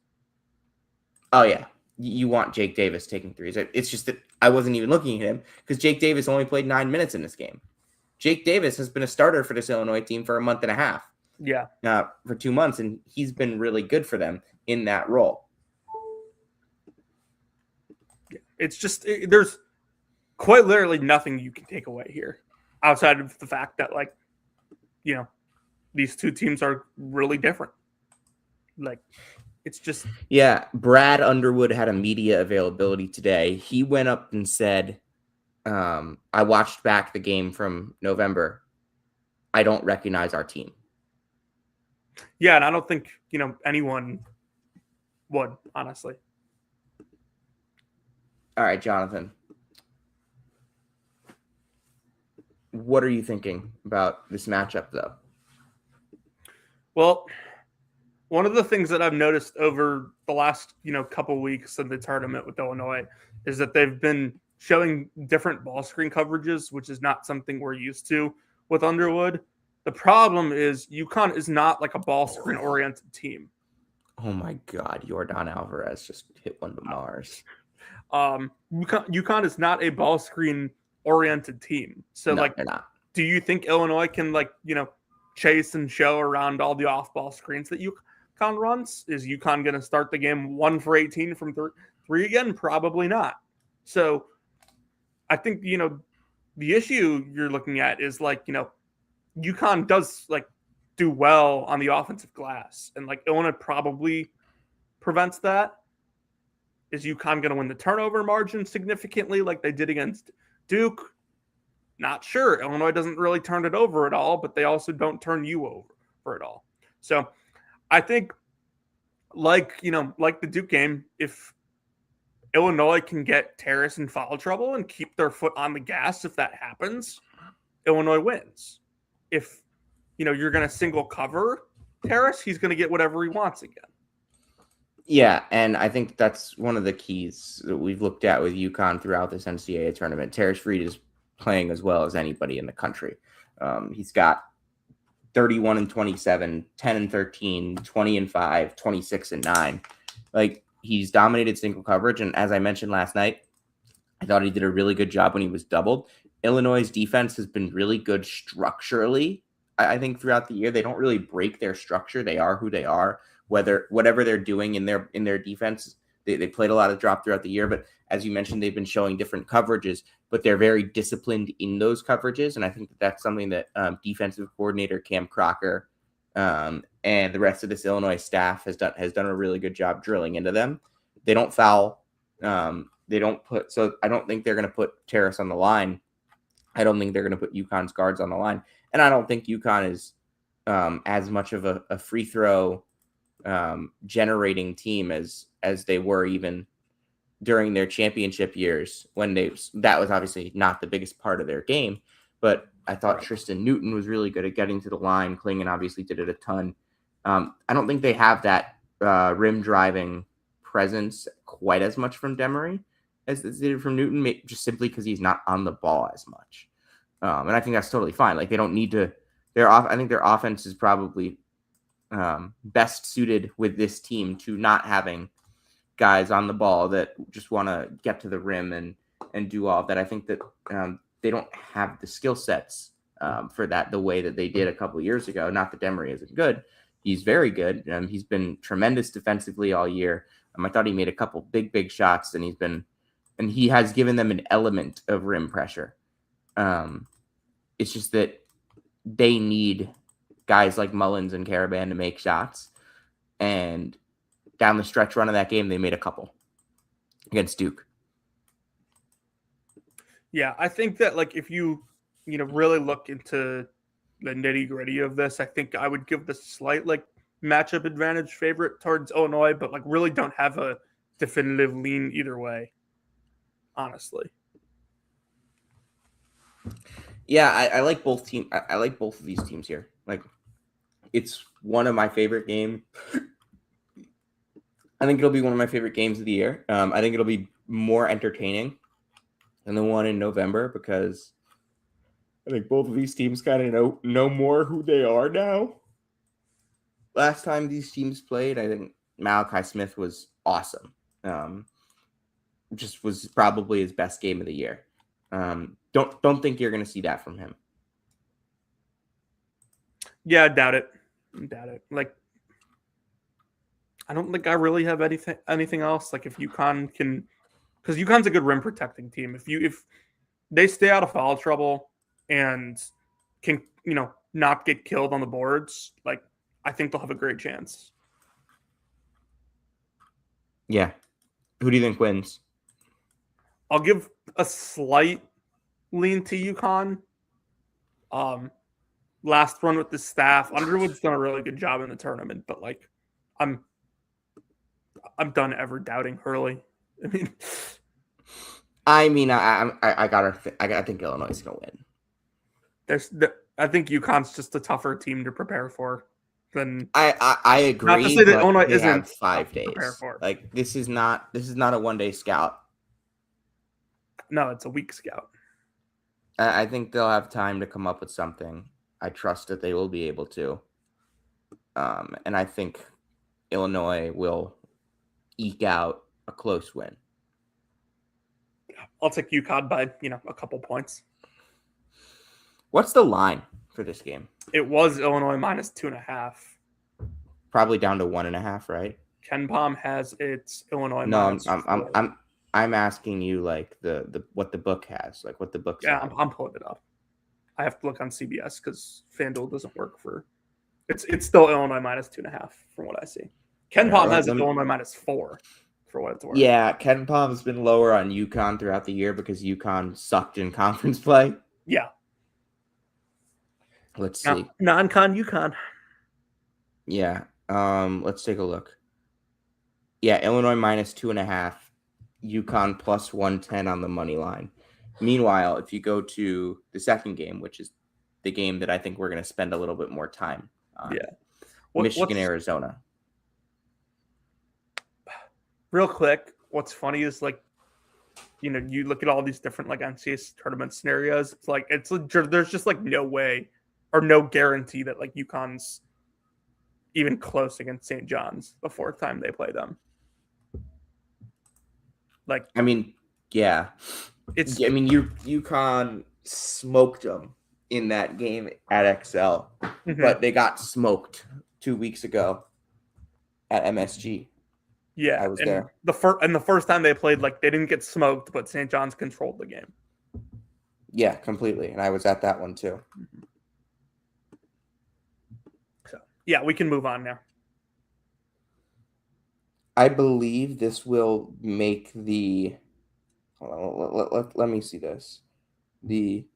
Speaker 2: Oh, yeah. You want Jake Davis taking threes. It's just that I wasn't even looking at him because Jake Davis only played 9 minutes in this game. Jake Davis has been a starter for this Illinois team for a month and a half.
Speaker 4: Yeah.
Speaker 2: For 2 months, and he's been really good for them in that role.
Speaker 4: It's just there's quite literally nothing you can take away here outside of the fact that, like, you know, these two teams are really different. Like, it's just...
Speaker 2: Yeah, Brad Underwood had a media availability today. He went up and said, I watched back the game from November. I don't recognize our team.
Speaker 4: Yeah, and I don't think, anyone would, honestly.
Speaker 2: All right, Jonathan. What are you thinking about this matchup, though?
Speaker 4: Well, one of the things that I've noticed over the last, couple weeks of the tournament with Illinois is that they've been showing different ball screen coverages, which is not something we're used to with Underwood. The problem is UConn is not like a ball screen oriented team.
Speaker 2: Oh my God, Jordan Alvarez just hit one to Mars.
Speaker 4: UConn is not a ball screen oriented team. So,
Speaker 2: No, they're not.
Speaker 4: Do you think Illinois can, chase and show around all the off ball screens that UConn runs? Is UConn going to start the game 1 for 18 from three again? Probably not. So I think, the issue you're looking at is UConn does do well on the offensive glass, and Illinois probably prevents that. Is UConn going to win the turnover margin significantly like they did against Duke? Not sure. Illinois doesn't really turn it over at all, but they also don't turn you over at all. So I think like the Duke game, if Illinois can get Terrace in foul trouble and keep their foot on the gas, if that happens, Illinois wins. If you're going to single cover Terrace, he's going to get whatever he wants again.
Speaker 2: Yeah, and I think that's one of the keys that we've looked at with UConn throughout this NCAA tournament. Terrace Reed is playing as well as anybody in the country. He's got 31 and 27, 10 and 13, 20 and 5, 26 and 9. He's dominated single coverage, and as I mentioned last night, I thought he did a really good job when he was doubled. Illinois' defense has been really good structurally. I think throughout the year, they don't really break their structure. They are who they are. Whatever they're doing in their defense, they played a lot of drop throughout the year. But as you mentioned, they've been showing different coverages, but they're very disciplined in those coverages. And I think that's something that defensive coordinator Cam Crocker and the rest of this Illinois staff has done a really good job drilling into them. They don't foul. They don't put. So I don't think they're going to put Terrace on the line. I don't think they're going to put UConn's guards on the line. And I don't think UConn is as much of a free throw generating team as they were even during their championship years when that was obviously not the biggest part of their game. But I thought Tristan Newton was really good at getting to the line. Klingon obviously did it a ton. I don't think they have that rim driving presence quite as much from Demery as they did from Newton, just simply because he's not on the ball as much. And I think that's totally fine. They don't need to. I think their offense is probably best suited with this team to not having guys on the ball that just want to get to the rim and do all of that. I think that they don't have the skill sets for that the way that they did a couple of years ago. Not that Demery isn't good. He's very good. He's been tremendous defensively all year. I thought he made a couple big shots, and he has given them an element of rim pressure. It's just that they need guys like Mullins and Caravan to make shots. And down the stretch run of that game, they made a couple against Duke.
Speaker 4: Yeah, I think that if you really look into the nitty gritty of this, I think I would give the slight matchup advantage favorite towards Illinois, but really don't have a definitive lean either way, honestly.
Speaker 2: Yeah, I like both teams. I like both of these teams here. It's one of my favorite games. I think it'll be one of my favorite games of the year. I think it'll be more entertaining than the one in November because I think both of these teams kind of know more who they are now. Last time these teams played, I think Malachi Smith was awesome. Just was probably his best game of the year. Don't think you're going to see that from him.
Speaker 4: Yeah, I doubt it. I don't think I really have anything else. If UConn can, because UConn's a good rim protecting team. If they stay out of foul trouble and can, not get killed on the boards, like, I think they'll have a great chance.
Speaker 2: Yeah. Who do you think wins?
Speaker 4: I'll give a slight lean to UConn. Last run with the staff, Underwood's done a really good job in the tournament, but like, I'm done ever doubting Hurley.
Speaker 2: I think Illinois is gonna win.
Speaker 4: I think UConn's just a tougher team to prepare for than.
Speaker 2: I agree.
Speaker 4: Not to say that
Speaker 2: but
Speaker 4: Illinois
Speaker 2: they
Speaker 4: isn't
Speaker 2: have 5
Speaker 4: to prepare
Speaker 2: days.
Speaker 4: for.
Speaker 2: Like this is not a 1-day scout.
Speaker 4: No, it's a week scout.
Speaker 2: I think they'll have time to come up with something. I trust that they will be able to. And I think Illinois will eke out a close win.
Speaker 4: I'll take UConn by, a couple points.
Speaker 2: What's the line for this game?
Speaker 4: It was Illinois minus 2.5.
Speaker 2: Probably down to 1.5, right?
Speaker 4: Ken Palm has its Illinois
Speaker 2: No,
Speaker 4: minus 4.
Speaker 2: I'm asking you like the what the book has, like what the book.
Speaker 4: Yeah, I'm pulling it up. I have to look on CBS because FanDuel doesn't work for. It's still Illinois minus 2.5 from what I see. Ken Palm has Illinois minus 4 for what it's worth.
Speaker 2: Yeah, Ken Palm's been lower on UConn throughout the year because UConn sucked in conference play.
Speaker 4: Yeah.
Speaker 2: Let's see.
Speaker 4: Non-con UConn.
Speaker 2: Yeah. Let's take a look. Yeah, Illinois minus 2.5. UConn plus 110 on the money line. Meanwhile, if you go to the second game, which is the game that I think we're going to spend a little bit more time on.
Speaker 4: Yeah.
Speaker 2: Michigan, Arizona.
Speaker 4: Real quick, what's funny is like, you look at all these different like NCAA tournament scenarios. It's like there's just like no way or no guarantee that like UConn's even close against St. John's the fourth time they play them. Like,
Speaker 2: I mean, yeah, UConn smoked them in that game at XL, but they got smoked 2 weeks ago at MSG.
Speaker 4: Yeah,
Speaker 2: I was there.
Speaker 4: The first time they played, like they didn't get smoked, but St. John's controlled the game.
Speaker 2: Yeah, completely, and I was at that one too.
Speaker 4: So yeah, we can move on now.
Speaker 2: I believe this will make the. Hold on, let me see this. The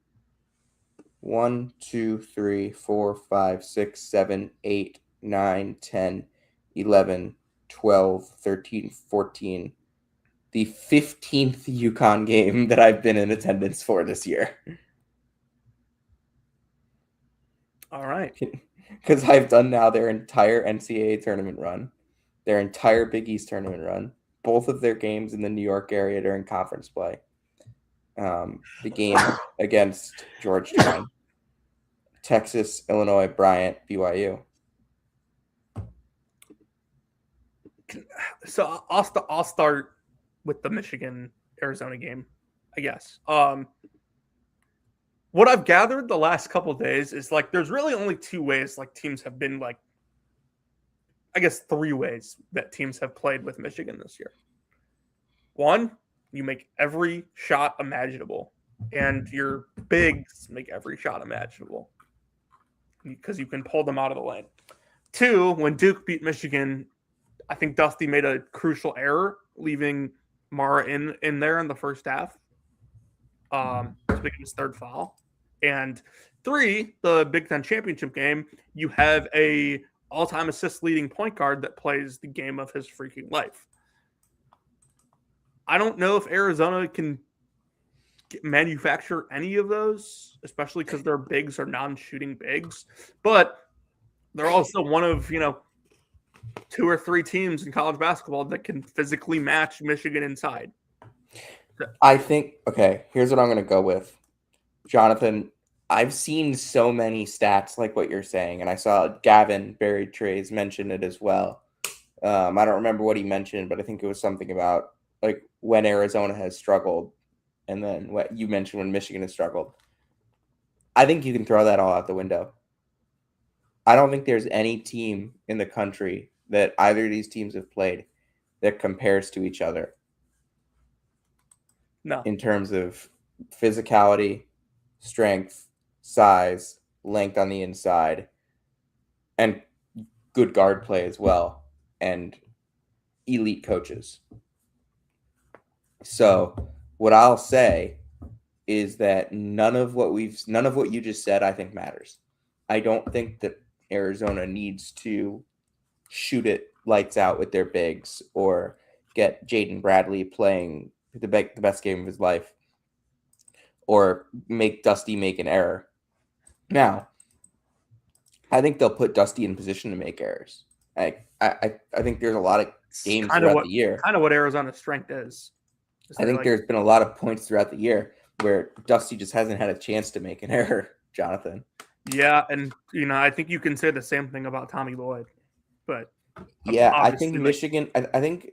Speaker 2: 1, 2, 3, 4, 5, 6, 7, 8, 9, 10, 11, 12, 13, 14. The 15th UConn game that I've been in attendance for this year.
Speaker 4: All right.
Speaker 2: Because I've done now their entire NCAA tournament run, their entire Big East tournament run, both of their games in the New York area during conference play. The game against Georgetown, Texas, Illinois, Bryant, BYU.
Speaker 4: So I'll start with the Michigan Arizona game, I guess. What I've gathered the last couple of days is like there's really only 2 ways like teams have been like, I guess 3 ways that teams have played with Michigan this year. 1, you make every shot imaginable, and your bigs make every shot imaginable because you can pull them out of the lane. 2, when Duke beat Michigan, I think Dusty made a crucial error leaving Mara in there in the first half. Making his 3rd foul. And 3, the Big Ten championship game, you have a all-time assist leading point guard that plays the game of his freaking life. I don't know if Arizona can manufacture any of those, especially because their bigs are non-shooting bigs. But they're also one of, 2 or 3 teams in college basketball that can physically match Michigan inside.
Speaker 2: I think, okay, here's what I'm going to go with. Jonathan, I've seen so many stats like what you're saying, and I saw Gavin Buried Trays mention it as well. I don't remember what he mentioned, but I think it was something about like when Arizona has struggled, and then what you mentioned when Michigan has struggled. I think you can throw that all out the window. I don't think there's any team in the country that either of these teams have played that compares to each other.
Speaker 4: No.
Speaker 2: In terms of physicality, strength, size, length on the inside, and good guard play as well, and elite coaches. So what I'll say is that none of what you just said, I think, matters. I don't think that Arizona needs to shoot it lights out with their bigs or get Jaden Bradley playing the best game of his life or make Dusty make an error. Now, I think they'll put Dusty in position to make errors. I think there's a lot of games throughout the year.
Speaker 4: Kind of what Arizona's strength is.
Speaker 2: I think there's been a lot of points throughout the year where Dusty just hasn't had a chance to make an error, Jonathan.
Speaker 4: Yeah, and I think you can say the same thing about Tommy Lloyd, but
Speaker 2: yeah, I think Michigan. I think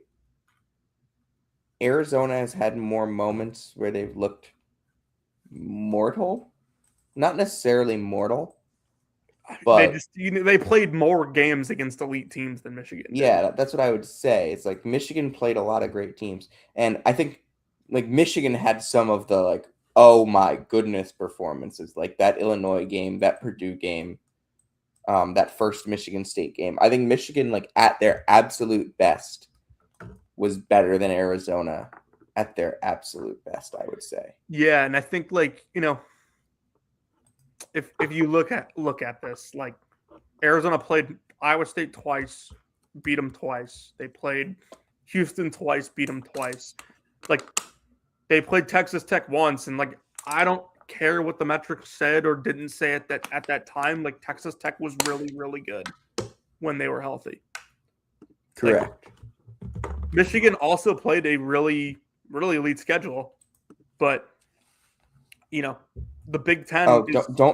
Speaker 2: Arizona has had more moments where they've looked mortal, not necessarily mortal, but
Speaker 4: they played more games against elite teams than Michigan did.
Speaker 2: Yeah, that's what I would say. It's like Michigan played a lot of great teams, and I think like Michigan had some of the like, oh my goodness performances, like that Illinois game, that Purdue game, that first Michigan State game. I think Michigan, like at their absolute best, was better than Arizona at their absolute best, I would say.
Speaker 4: Yeah, and I think like, if you look at this, like Arizona played Iowa State twice, beat them twice. They played Houston twice, beat them twice. Like they played Texas Tech once, and like I don't care what the metrics said or didn't say at that time. Like Texas Tech was really, really good when they were healthy.
Speaker 2: Correct.
Speaker 4: Like, Michigan also played a really, really elite schedule, but the Big Ten.
Speaker 2: Oh,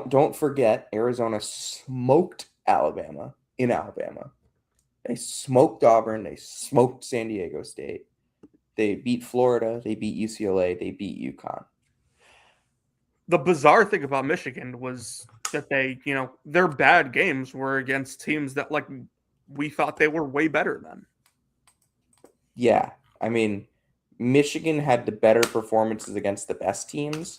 Speaker 2: don't forget, Arizona smoked Alabama in Alabama. They smoked Auburn. They smoked San Diego State. They beat Florida. They beat UCLA. They beat UConn.
Speaker 4: The bizarre thing about Michigan was that their bad games were against teams that like we thought they were way better than.
Speaker 2: Yeah, I mean, Michigan had the better performances against the best teams.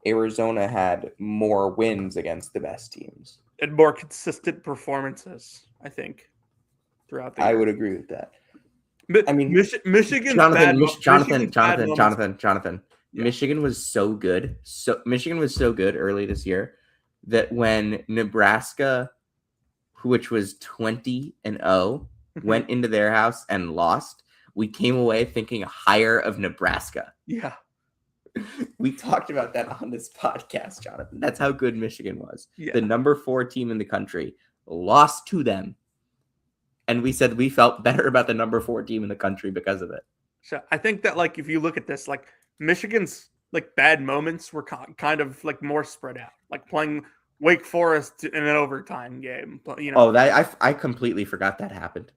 Speaker 2: Arizona had more wins against the best teams.
Speaker 4: And more consistent performances, I think, throughout the year.
Speaker 2: I would agree with that.
Speaker 4: I mean, Michigan's
Speaker 2: Jonathan. Yeah. Michigan was so good. Michigan was so good early this year that when Nebraska, which was 20-0, went into their house and lost, we came away thinking higher of Nebraska.
Speaker 4: Yeah.
Speaker 2: We talked about that on this podcast, Jonathan. That's how good Michigan was.
Speaker 4: Yeah.
Speaker 2: The number 4 team in the country lost to them. And we said we felt better about the number 4 team in the country because of it.
Speaker 4: So I think that, like, if you look at this, like, Michigan's, like, bad moments were kind of, like, more spread out. Like, playing Wake Forest in an overtime game.
Speaker 2: Oh, I completely forgot that happened.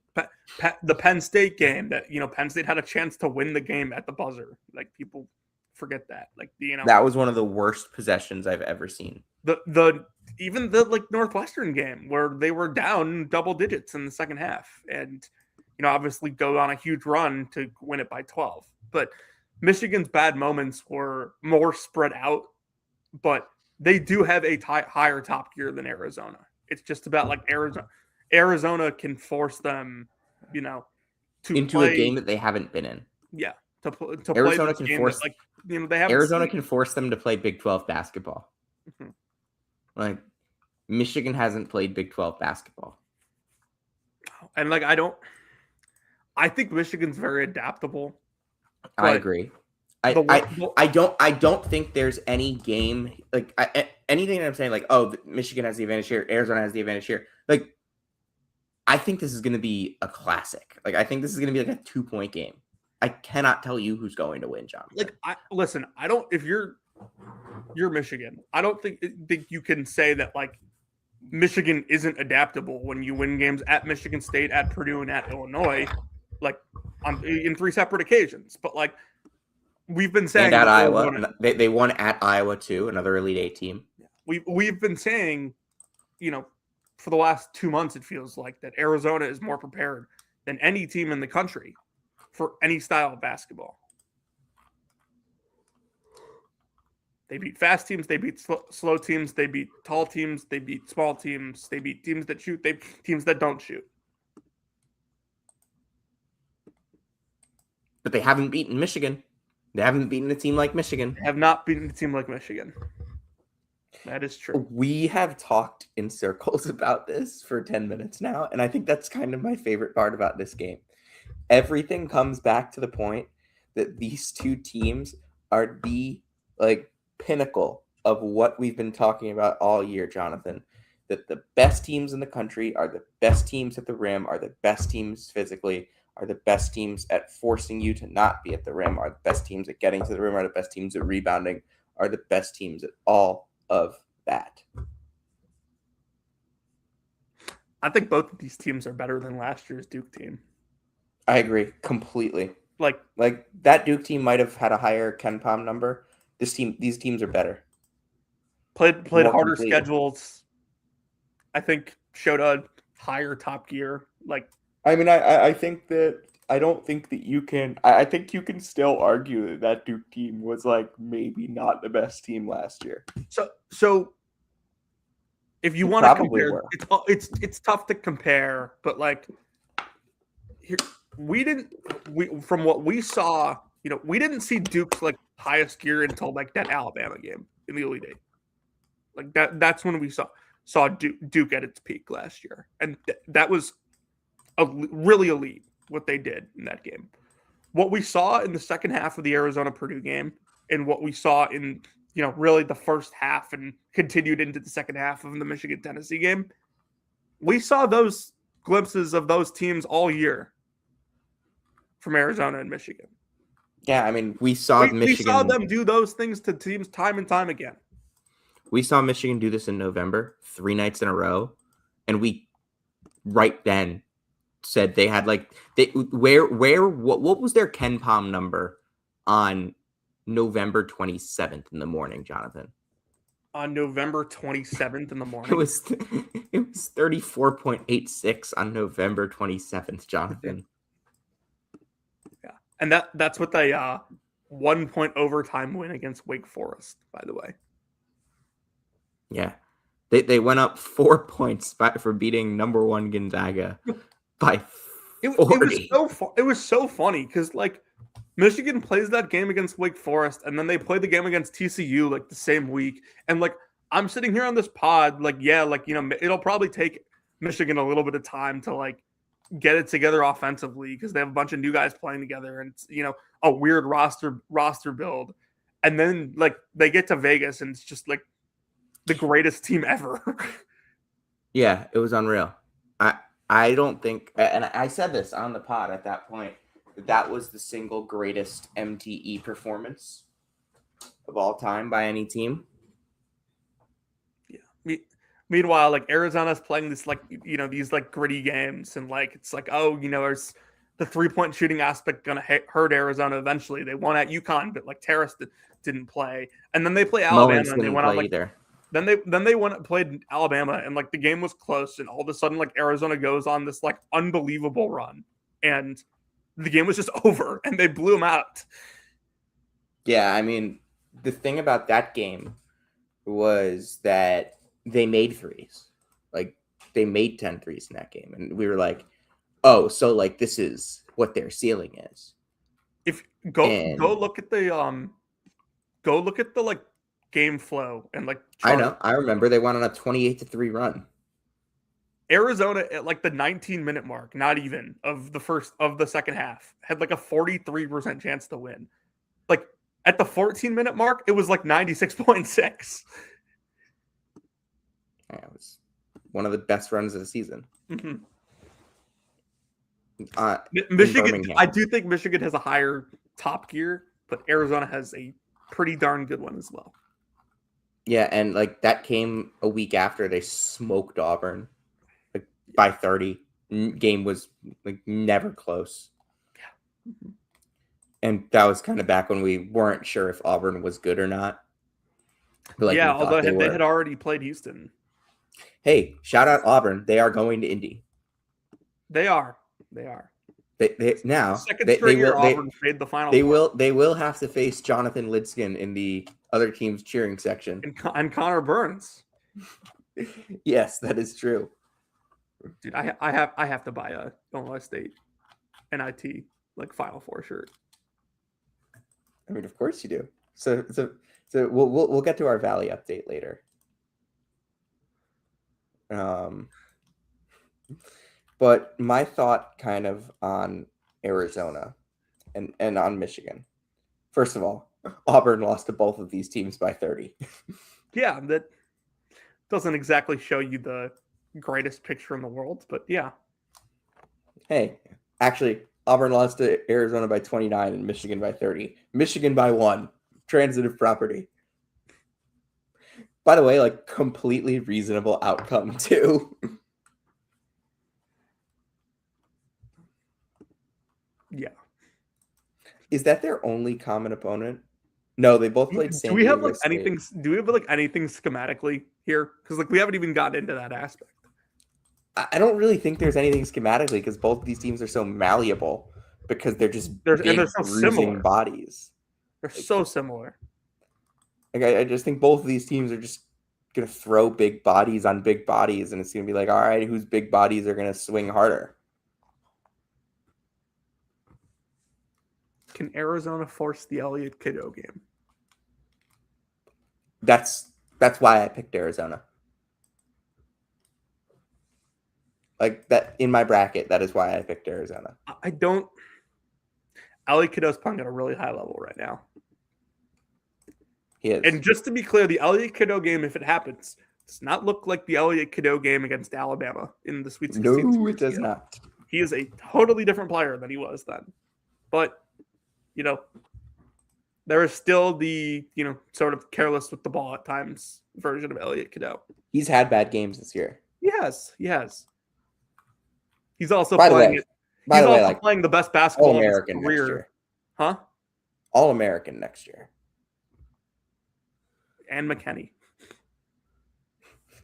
Speaker 4: The Penn State game that, Penn State had a chance to win the game at the buzzer. Like, people forget that. Like,
Speaker 2: that was one of the worst possessions I've ever seen.
Speaker 4: Even the like Northwestern game where they were down double digits in the second half and obviously go on a huge run to win it by 12. But Michigan's bad moments were more spread out, but they do have a higher top gear than Arizona. It's just about like Arizona can force them, to
Speaker 2: into
Speaker 4: play,
Speaker 2: a game that they haven't been in.
Speaker 4: Yeah, to
Speaker 2: Arizona
Speaker 4: play
Speaker 2: can force
Speaker 4: that, like they have
Speaker 2: Arizona can force them to play Big 12 basketball.
Speaker 4: Mm-hmm.
Speaker 2: Like Michigan hasn't played Big 12 basketball.
Speaker 4: And like I think Michigan's very adaptable.
Speaker 2: I agree. I don't think there's any game like anything that I'm saying like, oh, Michigan has the advantage here, Arizona has the advantage here. Like I think this is going to be a classic. Like I think this is going to be like a 2-point game. I cannot tell you who's going to win, John.
Speaker 4: Like if you're Michigan, I don't think you can say that like Michigan isn't adaptable when you win games at Michigan State, at Purdue, and at Illinois, like in 3 separate occasions. But like we've been saying,
Speaker 2: and at Iowa, they won at Iowa too, another Elite 8 team.
Speaker 4: We've been saying, for the last 2 months, it feels like that Arizona is more prepared than any team in the country for any style of basketball. They beat fast teams. They beat slow teams. They beat tall teams. They beat small teams. They beat teams that shoot. They beat teams that don't shoot.
Speaker 2: But they haven't beaten Michigan. They haven't beaten a team like Michigan.
Speaker 4: They have not beaten a team like Michigan. That is true.
Speaker 2: We have talked in circles about this for 10 minutes now, and I think that's kind of my favorite part about this game. Everything comes back to the point that these two teams are the pinnacle of what we've been talking about all year, Jonathan. That the best teams in the country are the best teams at the rim, are the best teams physically, are the best teams at forcing you to not be at the rim, are the best teams at getting to the rim, are the best teams at rebounding, are the best teams at all of that.
Speaker 4: I think both of these teams are better than last year's Duke team.
Speaker 2: I agree completely.
Speaker 4: Like
Speaker 2: that Duke team might have had a higher KenPom number. These teams are better.
Speaker 4: Played
Speaker 2: More
Speaker 4: harder
Speaker 2: complete.
Speaker 4: schedules. I think showed a higher top gear.
Speaker 2: I mean, I think that I don't think that you can. I think you can still argue that Duke team was maybe not the best team last year.
Speaker 4: So if you want to
Speaker 2: Probably
Speaker 4: compare,
Speaker 2: were.
Speaker 4: it's tough to compare, but here from what we saw, we didn't see Duke's highest gear until that Alabama game in the Elite Eight. That's when we saw Duke at its peak last year, and that was really elite what they did in that game. What we saw in the second half of the Arizona Purdue game, and what we saw in really the first half and continued into the second half of the Michigan Tennessee game, we saw those glimpses of those teams all year from Arizona and Michigan.
Speaker 2: Yeah, I mean, we saw Michigan.
Speaker 4: We saw them do those things to teams time and time again.
Speaker 2: We saw Michigan do this in November, 3 nights in a row, and we right then said they had what was their KenPom number on November 27th in the morning, Jonathan?
Speaker 4: On November 27th in the morning.
Speaker 2: It was 34.86 on November 27th, Jonathan.
Speaker 4: Yeah. And that's with a 1 point overtime win against Wake Forest, by the way.
Speaker 2: Yeah. They went up 4 points for beating number 1 Gonzaga by 40.
Speaker 4: It was so funny because Michigan plays that game against Wake Forest, and then they play the game against TCU the same week. And I'm sitting here on this pod, it'll probably take Michigan a little bit of time to get it together offensively because they have a bunch of new guys playing together, and it's a weird roster build. And then they get to Vegas, and it's just the greatest team ever.
Speaker 2: Yeah, it was unreal. I don't think, and I said this on the pod at that point, that was the single greatest MTE performance of all time by any team.
Speaker 4: Yeah. Meanwhile, Arizona's playing this these gritty games, and it's there's the 3-point shooting aspect gonna hurt Arizona eventually. They won at UConn, but Terrace didn't play, and then they play Alabama, and they went on
Speaker 2: either.
Speaker 4: Then they went and played Alabama, and the game was close, and all of a sudden Arizona goes on this unbelievable run, and the game was just over, and they blew them out.
Speaker 2: Yeah, I mean, the thing about that game was that they made threes. They made 10 threes in that game, and we were oh, so this is what their ceiling is.
Speaker 4: If go look at the game flow and
Speaker 2: I know. I remember they went on a 28-3 run.
Speaker 4: Arizona at the 19-minute mark, not even of the second half, had a 43% chance to win. At the 14-minute mark, it was 96.6.
Speaker 2: Yeah, it was one of the best runs of the season.
Speaker 4: Mm-hmm.
Speaker 2: Michigan,
Speaker 4: I do think Michigan has a higher top gear, but Arizona has a pretty darn good one as well.
Speaker 2: Yeah, and that came a week after they smoked Auburn by 30. Game was never close.
Speaker 4: Yeah. Mm-hmm.
Speaker 2: And that was kind of back when we weren't sure if Auburn was good or not.
Speaker 4: But although they had already played Houston.
Speaker 2: Hey, shout out Auburn. They are going to Indy.
Speaker 4: They are. Second straight year Auburn's made the Final Four.
Speaker 2: They will have to face Jonathan Lidskin in the other team's cheering section.
Speaker 4: And Connor Burns.
Speaker 2: Yes, that is true.
Speaker 4: Dude, I have to buy a Illinois State NIT like Final Four shirt.
Speaker 2: I mean, of course you do. So we'll get to our Valley update later. But my thought kind of on Arizona and on Michigan. First of all, Auburn lost to both of these teams by 30.
Speaker 4: Yeah, that doesn't exactly show you the greatest picture in the world, but yeah.
Speaker 2: Hey, actually, Auburn lost to Arizona by 29 and Michigan by 30. Michigan by 1. Transitive property. By the way, like, completely reasonable outcome, too.
Speaker 4: Yeah.
Speaker 2: Is that their only common opponent? No, they both played San Diego
Speaker 4: Do we have
Speaker 2: State.
Speaker 4: anything schematically here? Because like we haven't even gotten into that aspect.
Speaker 2: I don't really think there's anything schematically because both of these teams are so malleable because they're just
Speaker 4: they're so
Speaker 2: bruising
Speaker 4: similar
Speaker 2: bodies.
Speaker 4: They're so similar.
Speaker 2: Like I just think both of these teams are just gonna throw big bodies on big bodies, and it's gonna be like, all right, whose big bodies are gonna swing harder?
Speaker 4: Can Arizona force the Elliott Kiddo game?
Speaker 2: That's why I picked Arizona. Like that in my bracket, that is why I picked Arizona.
Speaker 4: Elliott Kiddo's playing at a really high level right now.
Speaker 2: He is.
Speaker 4: And just to be clear, the Elliott Kiddo game, if it happens, does not look like the Elliott Kiddo game against Alabama in the Sweet 16.
Speaker 2: No, it does not.
Speaker 4: He is a totally different player than he was then. But, there is still the, sort of careless with the ball at times version of Elliott Kiddo.
Speaker 2: He's had bad games this year.
Speaker 4: Yes. He's also
Speaker 2: playing
Speaker 4: the best basketball of his
Speaker 2: All-American
Speaker 4: career.
Speaker 2: next year.
Speaker 4: Huh?
Speaker 2: All-American next year.
Speaker 4: And McKinney.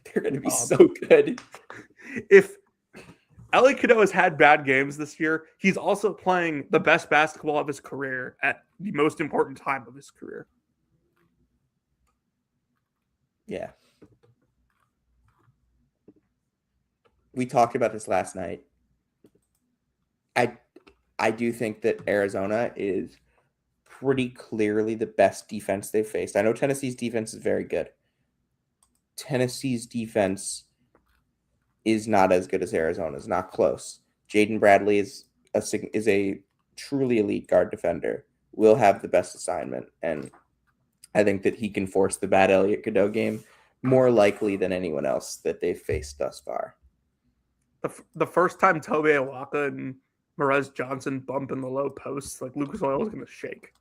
Speaker 2: They're going to be so good.
Speaker 4: If Elliott Kiddo has had bad games this year, he's also playing the best basketball of his career at the most important time of his career.
Speaker 2: Yeah. We talked about this last night. I do think that Arizona is pretty clearly the best defense they've faced. I know Tennessee's defense is very good. Tennessee's defense is not as good as Arizona's, not close. Jaden Bradley is a truly elite guard defender, will have the best assignment, and I think that he can force the bad Elliott Kiddo game more likely than anyone else that they've faced thus far.
Speaker 4: The first time Tobe Awaka and Merez Johnson bump in the low posts, like Lucas Oil is going to shake.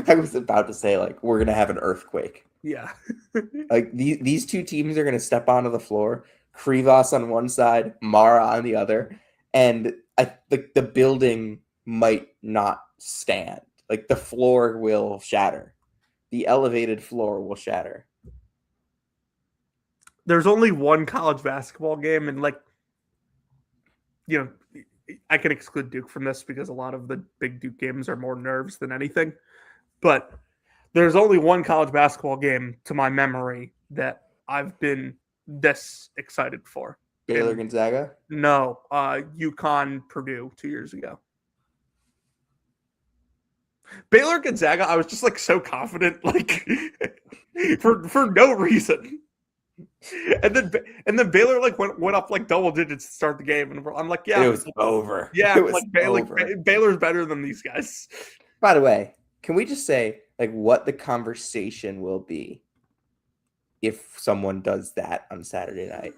Speaker 2: I was about to say, like, we're going to have an earthquake.
Speaker 4: Yeah.
Speaker 2: Like, these two teams are going to step onto the floor, Krivas on one side, Mara on the other, and the building might not stand. Like, the floor will shatter. The elevated floor will shatter.
Speaker 4: There's only one college basketball game, and, I can exclude Duke from this because a lot of the big Duke games are more nerves than anything. But there's only one college basketball game to my memory that I've been this excited for.
Speaker 2: Baylor Gonzaga?
Speaker 4: No, UConn Purdue 2 years ago. Baylor Gonzaga, I was just so confident, for no reason. And then Baylor went up double digits to start the game, and I'm like, yeah,
Speaker 2: it was over.
Speaker 4: Yeah,
Speaker 2: it was over.
Speaker 4: Baylor's better than these guys.
Speaker 2: By the way, can we just say what the conversation will be if someone does that on Saturday night?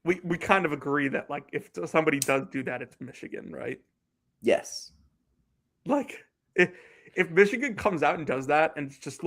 Speaker 4: We kind of agree that if somebody does do that, it's Michigan, right?
Speaker 2: Yes.
Speaker 4: If Michigan comes out and does that, and it's just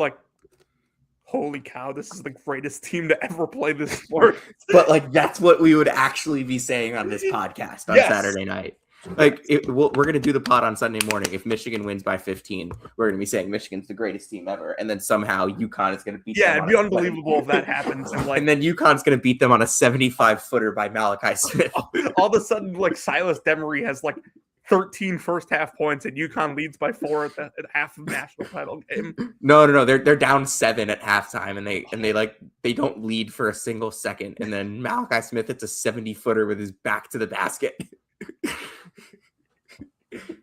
Speaker 4: holy cow, this is the greatest team to ever play this sport.
Speaker 2: But that's what we would actually be saying on this podcast on Saturday night. Like, we're going to do the pod on Sunday morning. If Michigan wins by 15, we're going to be saying Michigan's the greatest team ever. And then somehow UConn is going to beat them.
Speaker 4: Yeah, it'd be unbelievable if that happens.
Speaker 2: And then UConn's going to beat them on a 75-footer by Malachi Smith.
Speaker 4: All of a sudden, like, Silas Demery has, like, 13 first half points, and UConn leads by 4 at half of the national title game.
Speaker 2: No. They're down 7 at halftime, and they don't lead for a single second. And then Malachi Smith hits a 70-footer with his back to the basket.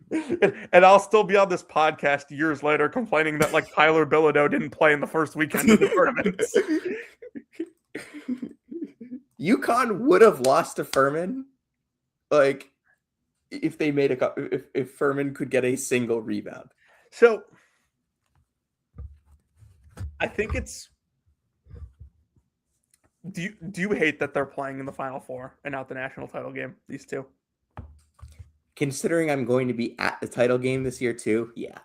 Speaker 4: And I'll still be on this podcast years later complaining that, like, Tyler Bilodeau didn't play in the first weekend of the tournament.
Speaker 2: UConn would have lost to Furman, like, if they made if Furman could get a single rebound.
Speaker 4: So I think it's. Do you hate that they're playing in the Final Four and not the national title game? These two.
Speaker 2: Considering I'm going to be at the title game this year too, yeah.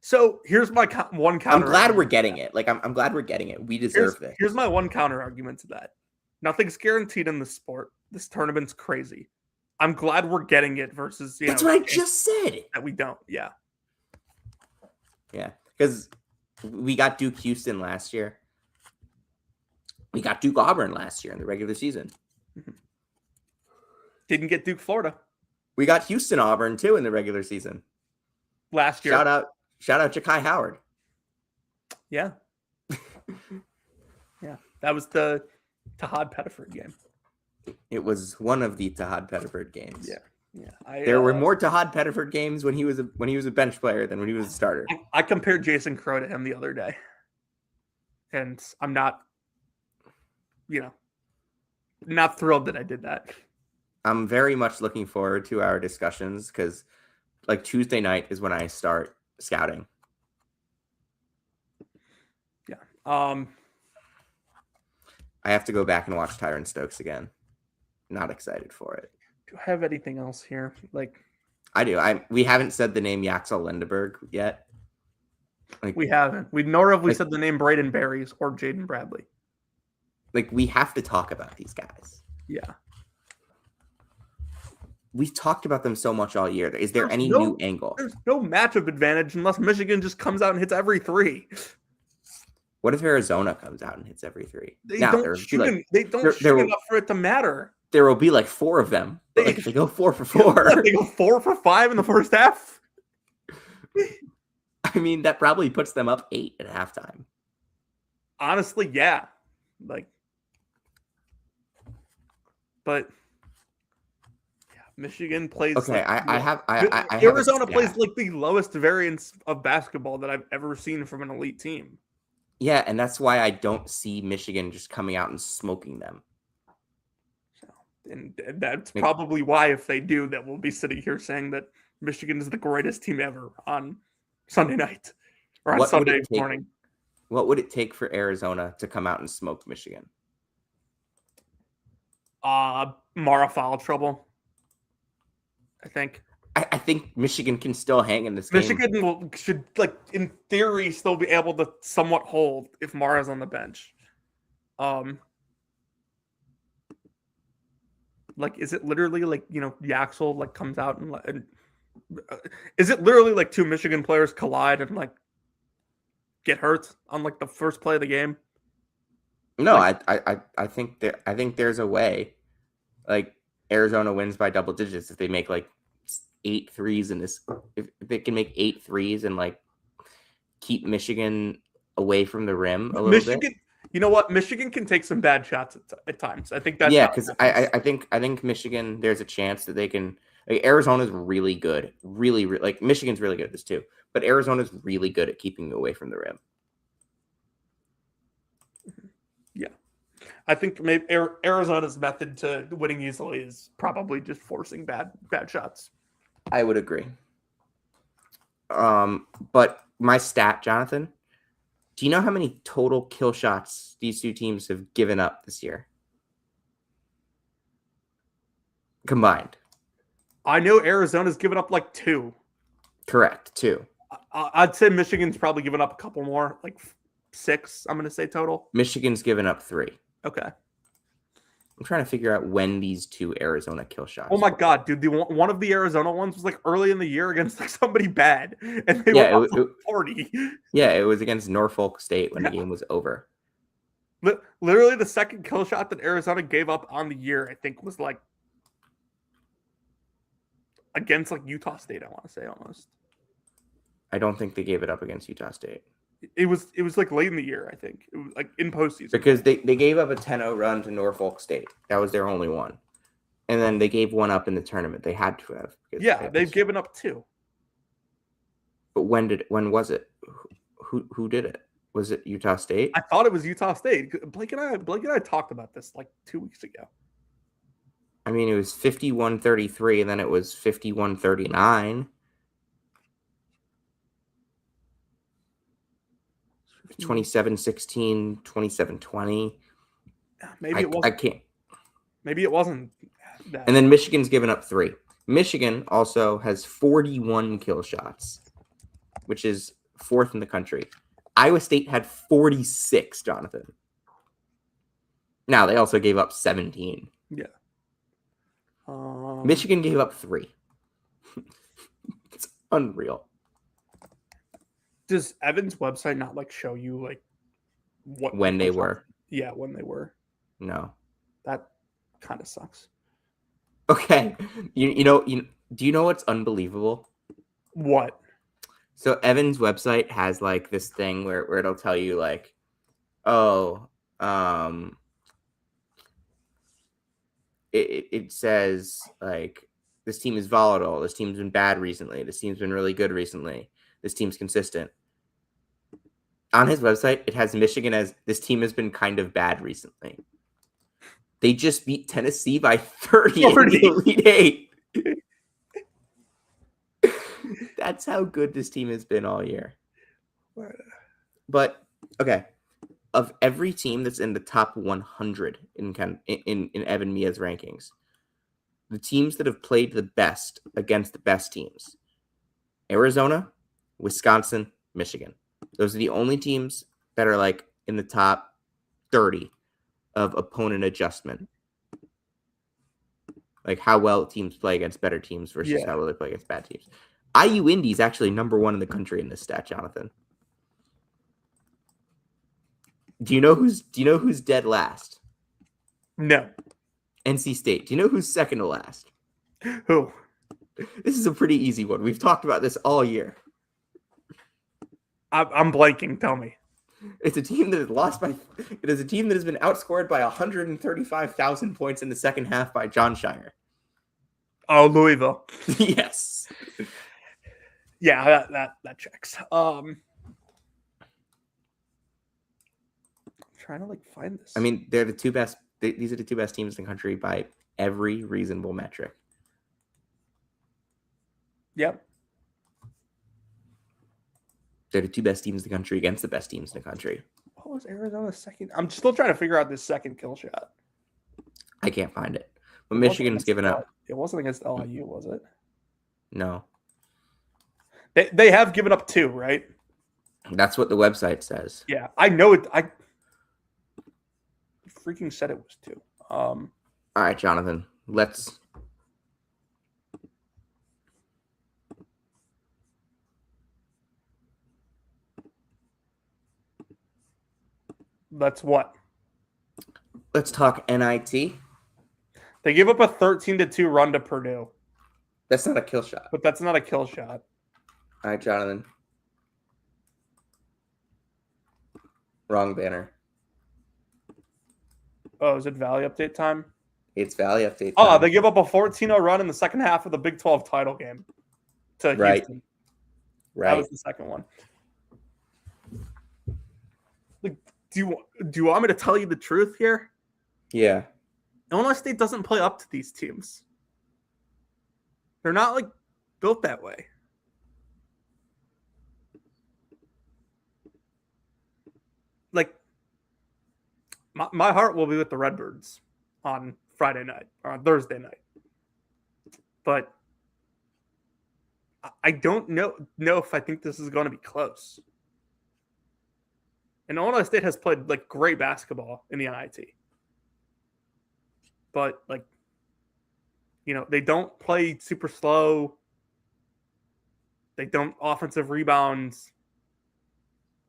Speaker 4: So here's my one counter.
Speaker 2: I'm glad we're getting it. Like I'm glad we're getting it. We deserve this.
Speaker 4: Here's my one counter argument to that. Nothing's guaranteed in this sport. This tournament's crazy. I'm glad we're getting it versus
Speaker 2: that's what I just said.
Speaker 4: That we don't. Yeah.
Speaker 2: Yeah, because we got Duke Houston last year. We got Duke Auburn last year in the regular season.
Speaker 4: Didn't get Duke Florida.
Speaker 2: We got Houston Auburn too in the regular season
Speaker 4: last year.
Speaker 2: Shout out Ja'Kai Howard.
Speaker 4: Yeah. Yeah. That was the Tahad Pettiford game.
Speaker 2: It was one of the Tahad Pettiford games.
Speaker 4: Yeah.
Speaker 2: There were more Tahad Pettiford games when he was a bench player than when he was a starter.
Speaker 4: I compared Jason Crow to him the other day. And I'm not thrilled that I did that.
Speaker 2: I'm very much looking forward to our discussions because, like, Tuesday night is when I start scouting.
Speaker 4: Yeah.
Speaker 2: I have to go back and watch Tyron Stokes again. Not excited for it.
Speaker 4: Do I have anything else here? Like,
Speaker 2: I do. We haven't said the name Yaxel Lindeberg yet. Like,
Speaker 4: we haven't. Nor have we said the name Braden Berries or Jaden Bradley.
Speaker 2: Like, we have to talk about these guys.
Speaker 4: Yeah.
Speaker 2: We've talked about them so much all year. Is there any new angle?
Speaker 4: There's no matchup advantage unless Michigan just comes out and hits every three.
Speaker 2: What if Arizona comes out and hits every three?
Speaker 4: They don't shoot enough for it to matter.
Speaker 2: There will be like 4 of them. They go 4 for 4.
Speaker 4: They go 4 for 5 in the first half.
Speaker 2: I mean, that probably puts them up 8 at halftime.
Speaker 4: Honestly, yeah. But yeah, Michigan plays.
Speaker 2: Okay,
Speaker 4: Arizona plays like the lowest variance of basketball that I've ever seen from an elite team.
Speaker 2: Yeah, and that's why I don't see Michigan just coming out and smoking them.
Speaker 4: And that's probably why, if they do, that we'll be sitting here saying that Michigan is the greatest team ever on Sunday night or on Sunday morning.
Speaker 2: What would it take for Arizona to come out and smoke Michigan?
Speaker 4: Mara foul trouble, I think.
Speaker 2: I think Michigan can still hang in this game.
Speaker 4: Michigan should, like, in theory, still be able to somewhat hold if Mara's on the bench. Like, is it literally like, Yaxel like comes out and is it literally like 2 Michigan players collide and like get hurt on like the first play of the game?
Speaker 2: No, I think there's a way. Like, Arizona wins by double digits if they make like 8 threes in this. If they can make 8 threes and like keep Michigan away from the rim a little bit.
Speaker 4: You know what? Michigan can take some bad shots at times. I think that's
Speaker 2: because I think Michigan. There's a chance that they can. Like, Arizona's really good, really like Michigan's really good at this too. But Arizona's really good at keeping away from the rim.
Speaker 4: Yeah, I think maybe Arizona's method to winning easily is probably just forcing bad shots.
Speaker 2: I would agree. But my stat, Jonathan. Do you know how many total kill shots these two teams have given up this year? Combined.
Speaker 4: I know Arizona's given up like 2.
Speaker 2: Correct, 2.
Speaker 4: I'd say Michigan's probably given up a couple more, like 6, I'm going to say total.
Speaker 2: Michigan's given up 3.
Speaker 4: Okay.
Speaker 2: I'm trying to figure out when these two Arizona kill shots.
Speaker 4: Oh my
Speaker 2: were.
Speaker 4: god, dude! One of the Arizona ones was like early in the year against like somebody bad, and they
Speaker 2: Yeah,
Speaker 4: went up 40.
Speaker 2: Yeah, it was against Norfolk State when the game was over.
Speaker 4: Literally, the second kill shot that Arizona gave up on the year, I think, was like against like Utah State. I want to say almost.
Speaker 2: I don't think they gave it up against Utah State.
Speaker 4: It was like late in the year, I think. It was like in postseason.
Speaker 2: Because they gave up a 10-0 run to Norfolk State. That was their only one. And then they gave one up in the tournament. They had to have.
Speaker 4: Yeah, they've given up 2.
Speaker 2: But when was it? Who did it? Was it Utah State?
Speaker 4: I thought it was Utah State. Blake and I talked about this like 2 weeks ago.
Speaker 2: I mean, it was 51-33, and then it was 51-39. 27-16, 27-20.
Speaker 4: Maybe it wasn't.
Speaker 2: I can't.
Speaker 4: Maybe it wasn't that.
Speaker 2: And then Michigan's given up 3. Michigan also has 41 kill shots, which is 4th in the country. Iowa State had 46, Jonathan. Now, they also gave up 17.
Speaker 4: Yeah.
Speaker 2: Michigan gave up 3. It's unreal.
Speaker 4: Does Evan's website not like show you like what
Speaker 2: When they were?
Speaker 4: Yeah, when they were.
Speaker 2: No.
Speaker 4: That kind of sucks.
Speaker 2: Okay. Do you know what's unbelievable?
Speaker 4: What?
Speaker 2: So Evan's website has like this thing where it'll tell you like, it says like this team is volatile, this team's been bad recently, this team's been really good recently, this team's consistent. On his website, it has Michigan as this team has been kind of bad recently. They just beat Tennessee by 30 in the Elite Eight. That's how good this team has been all year. But okay, of every team that's in the top 100 in Evan Mia's rankings, the teams that have played the best against the best teams: Arizona, Wisconsin, Michigan. Those are the only teams that are like in the top 30 of opponent adjustment. Like how well teams play against better teams versus how well they play against bad teams. IU Indy is actually number 1 in the country in this stat, Jonathan. Do you know who's dead last?
Speaker 4: No.
Speaker 2: NC State. Do you know who's second to last?
Speaker 4: Who?
Speaker 2: This is a pretty easy one. We've talked about this all year.
Speaker 4: I'm blanking. Tell me.
Speaker 2: It's a team that has lost by. It is a team that has been outscored by 135,000 points in the second half by John Shire.
Speaker 4: Oh, Louisville.
Speaker 2: Yes.
Speaker 4: Yeah, that checks. I'm trying to like find this.
Speaker 2: I mean, they're the two best. These are the 2 best teams in the country by every reasonable metric.
Speaker 4: Yep.
Speaker 2: They're the 2 best teams in the country against the best teams in the country.
Speaker 4: What was Arizona's second? I'm still trying to figure out this second kill shot.
Speaker 2: I can't find it. But Michigan's given up.
Speaker 4: It wasn't against LIU, was it?
Speaker 2: No.
Speaker 4: They have given up 2, right?
Speaker 2: That's what the website says.
Speaker 4: Yeah, I know it. I freaking said it was 2.
Speaker 2: All right, Jonathan. Let's
Speaker 4: what?
Speaker 2: Let's talk NIT.
Speaker 4: They give up a 13-2 run to Purdue.
Speaker 2: That's not a kill shot.
Speaker 4: But that's not a kill shot.
Speaker 2: All right, Jonathan. Wrong banner.
Speaker 4: Oh, is it Valley update time?
Speaker 2: It's Valley update time.
Speaker 4: Oh, they give up a 14-0 run in the second half of the Big 12 title game to Houston.
Speaker 2: Right.
Speaker 4: That was the second one. Like, do you want me to tell you the truth here?
Speaker 2: Yeah.
Speaker 4: Illinois State doesn't play up to these teams. They're not like built that way. Like my heart will be with the Redbirds on Friday night or on Thursday night. But I don't know if I think this is going to be close. And Illinois State has played like great basketball in the NIT. but they don't play super slow. They don't offensive rebounds.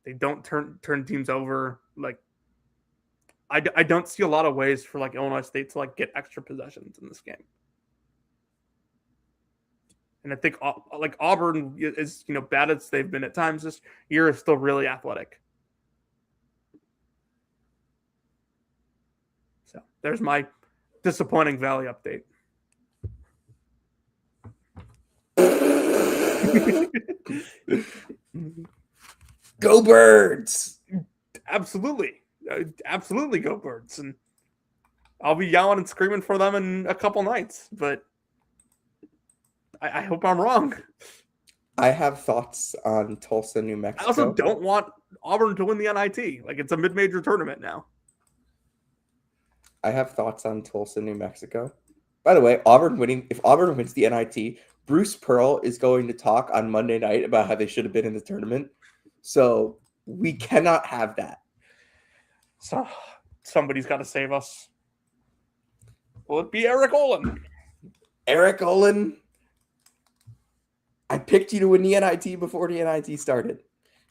Speaker 4: They don't turn teams over. I don't see a lot of ways for Illinois State to get extra possessions in this game. And I think Auburn is bad as they've been at times this year, is still really athletic. So there's my disappointing Valley update.
Speaker 2: Go Birds!
Speaker 4: Absolutely go Birds, and I'll be yelling and screaming for them in a couple nights, but I hope I'm wrong.
Speaker 2: I have thoughts on Tulsa, New Mexico.
Speaker 4: I also don't want Auburn to win the NIT. It's a mid-major tournament now.
Speaker 2: I have thoughts on Tulsa, New Mexico. By the way, if Auburn wins the NIT, Bruce Pearl is going to talk on Monday night about how they should have been in the tournament. So we cannot have that.
Speaker 4: So somebody's got to save us. Will it be Eric Olin?
Speaker 2: Eric Olin, I picked you to win the NIT before the NIT started.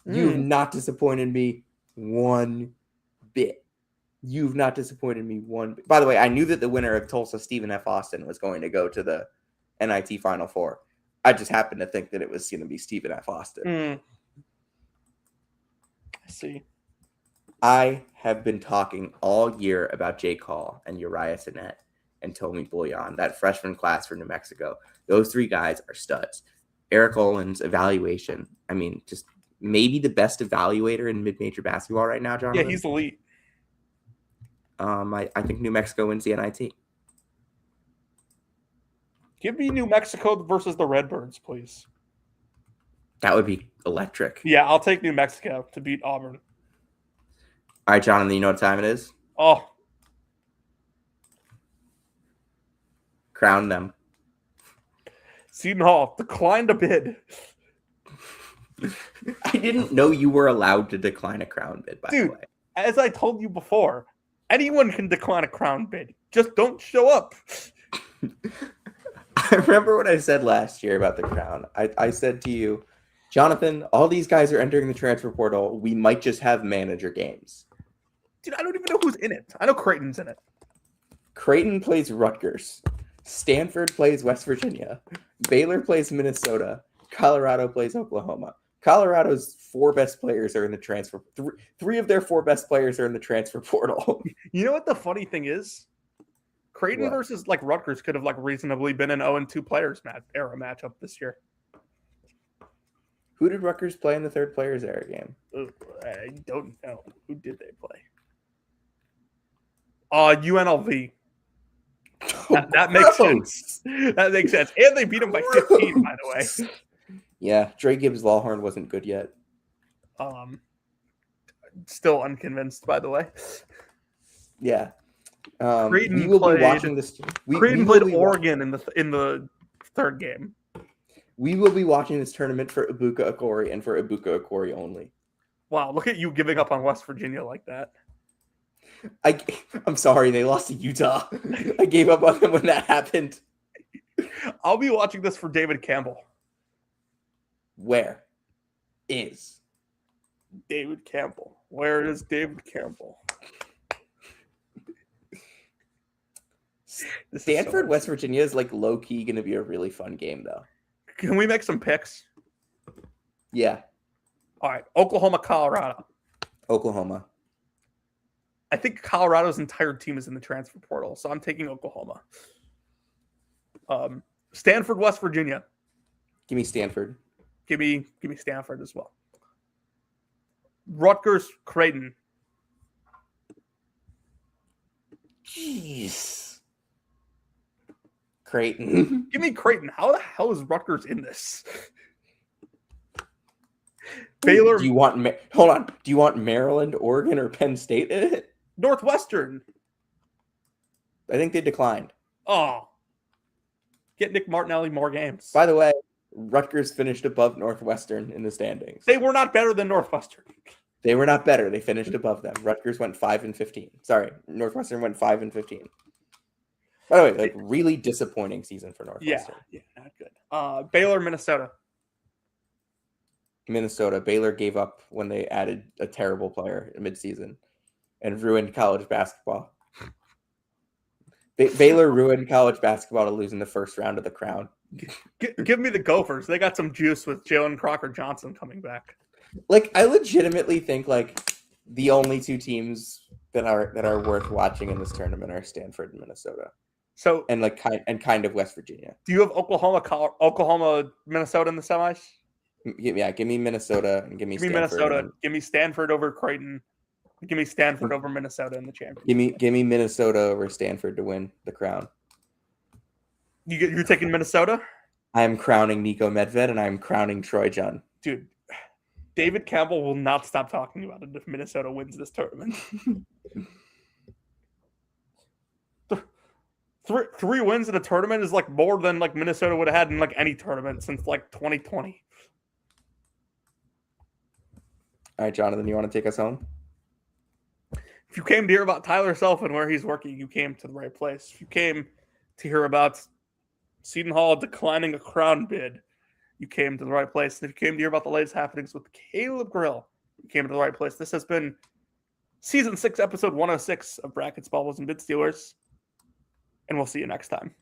Speaker 2: You've not disappointed me one bit. You've not disappointed me one bit. By the way, I knew that the winner of Tulsa, Stephen F. Austin, was going to go to the NIT Final Four. I just happened to think that it was going to be Stephen F. Austin.
Speaker 4: I see.
Speaker 2: I have been talking all year about Jake Hall and Uriah Sinet and Tommy Bouillon, that freshman class for New Mexico. Those three guys are studs. Eric Olin's evaluation, just maybe the best evaluator in mid-major basketball right now, Jonathan.
Speaker 4: Yeah, he's elite.
Speaker 2: I think New Mexico wins the NIT.
Speaker 4: Give me New Mexico versus the Redbirds, please.
Speaker 2: That would be electric.
Speaker 4: Yeah, I'll take New Mexico to beat Auburn.
Speaker 2: All right, Jonathan, you know what time it is?
Speaker 4: Oh.
Speaker 2: Crown them.
Speaker 4: Seton Hall declined a bid.
Speaker 2: I didn't know you were allowed to decline a crown bid, by the way.
Speaker 4: As I told you before, anyone can decline a crown bid. Just don't show up.
Speaker 2: I remember what I said last year about the crown. I said to you, Jonathan, all these guys are entering the transfer portal. We might just have manager games.
Speaker 4: Dude, I don't even know who's in it. I know Creighton's in it.
Speaker 2: Creighton plays Rutgers. Stanford plays West Virginia. Baylor plays Minnesota. Colorado plays Oklahoma. Colorado's four best players are in the transfer. Three of their four best players are in the transfer portal.
Speaker 4: You know what the funny thing is? Creighton versus Rutgers could have reasonably been an 0-2 players era matchup this year.
Speaker 2: Who did Rutgers play in the third players era game?
Speaker 4: I don't know. Who did they play? UNLV. That makes sense. That makes sense. And they beat them by 15, by the way.
Speaker 2: Yeah, Dre Gibbs Lawhorn wasn't good yet.
Speaker 4: Still unconvinced, by the way.
Speaker 2: Yeah.
Speaker 4: Creighton
Speaker 2: we will
Speaker 4: played,
Speaker 2: be watching this.
Speaker 4: Creighton played Oregon in the third game.
Speaker 2: We will be watching this tournament for Ibuka Okori and for Ibuka Okori only.
Speaker 4: Wow, look at you giving up on West Virginia like that.
Speaker 2: I'm sorry, they lost to Utah. I gave up on them when that happened.
Speaker 4: I'll be watching this for David Campbell.
Speaker 2: Where is
Speaker 4: David Campbell? Where is David Campbell?
Speaker 2: Stanford, West Virginia is low-key going to be a really fun game, though.
Speaker 4: Can we make some picks?
Speaker 2: Yeah.
Speaker 4: All right. Oklahoma, Colorado.
Speaker 2: Oklahoma.
Speaker 4: I think Colorado's entire team is in the transfer portal, so I'm taking Oklahoma. Stanford, West Virginia.
Speaker 2: Give me Stanford.
Speaker 4: Give me Stanford as well. Rutgers, Creighton.
Speaker 2: Jeez. Creighton.
Speaker 4: Give me Creighton. How the hell is Rutgers in this? Baylor.
Speaker 2: Do you want Maryland, Oregon, or Penn State in it?
Speaker 4: Northwestern.
Speaker 2: I think they declined.
Speaker 4: Oh. Get Nick Martinelli more games.
Speaker 2: By the way, Rutgers finished above Northwestern in the standings.
Speaker 4: They were not better than Northwestern.
Speaker 2: They were not better. They finished above them. Rutgers went 5-15. Sorry, Northwestern went 5-15. By the way, like really disappointing season for Northwestern.
Speaker 4: Yeah, not good. Baylor, Minnesota.
Speaker 2: Minnesota. Baylor gave up when they added a terrible player in midseason and ruined college basketball. Baylor ruined college basketball to lose in the first round of the Crown.
Speaker 4: Give me the Gophers. They got some juice with Jalen Crocker-Johnson coming back.
Speaker 2: Like, I legitimately think like the only two teams that are worth watching in this tournament are Stanford and Minnesota.
Speaker 4: So
Speaker 2: and like kind of West Virginia.
Speaker 4: Do you have Oklahoma, Minnesota in the semis?
Speaker 2: Yeah, give me Minnesota and give me Stanford.
Speaker 4: Minnesota. Give me Stanford over Creighton. Give me Stanford over Minnesota in the championship.
Speaker 2: Give me Minnesota over Stanford to win the crown.
Speaker 4: You're taking Minnesota?
Speaker 2: I am crowning Nico Medved and I am crowning Troy Jun.
Speaker 4: Dude, David Campbell will not stop talking about it if Minnesota wins this tournament. Three wins in a tournament is like more than like Minnesota would have had in like any tournament since like 2020.
Speaker 2: All right, Jonathan, you want to take us home?
Speaker 4: If you came to hear about Tyler Self and where he's working, you came to the right place. If you came to hear about Seton Hall declining a crown bid, you came to the right place. And if you came to hear about the latest happenings with Caleb Grill, you came to the right place. This has been Season 6, Episode 106 of Brackets, Bubbles, and Bid Stealers. And we'll see you next time.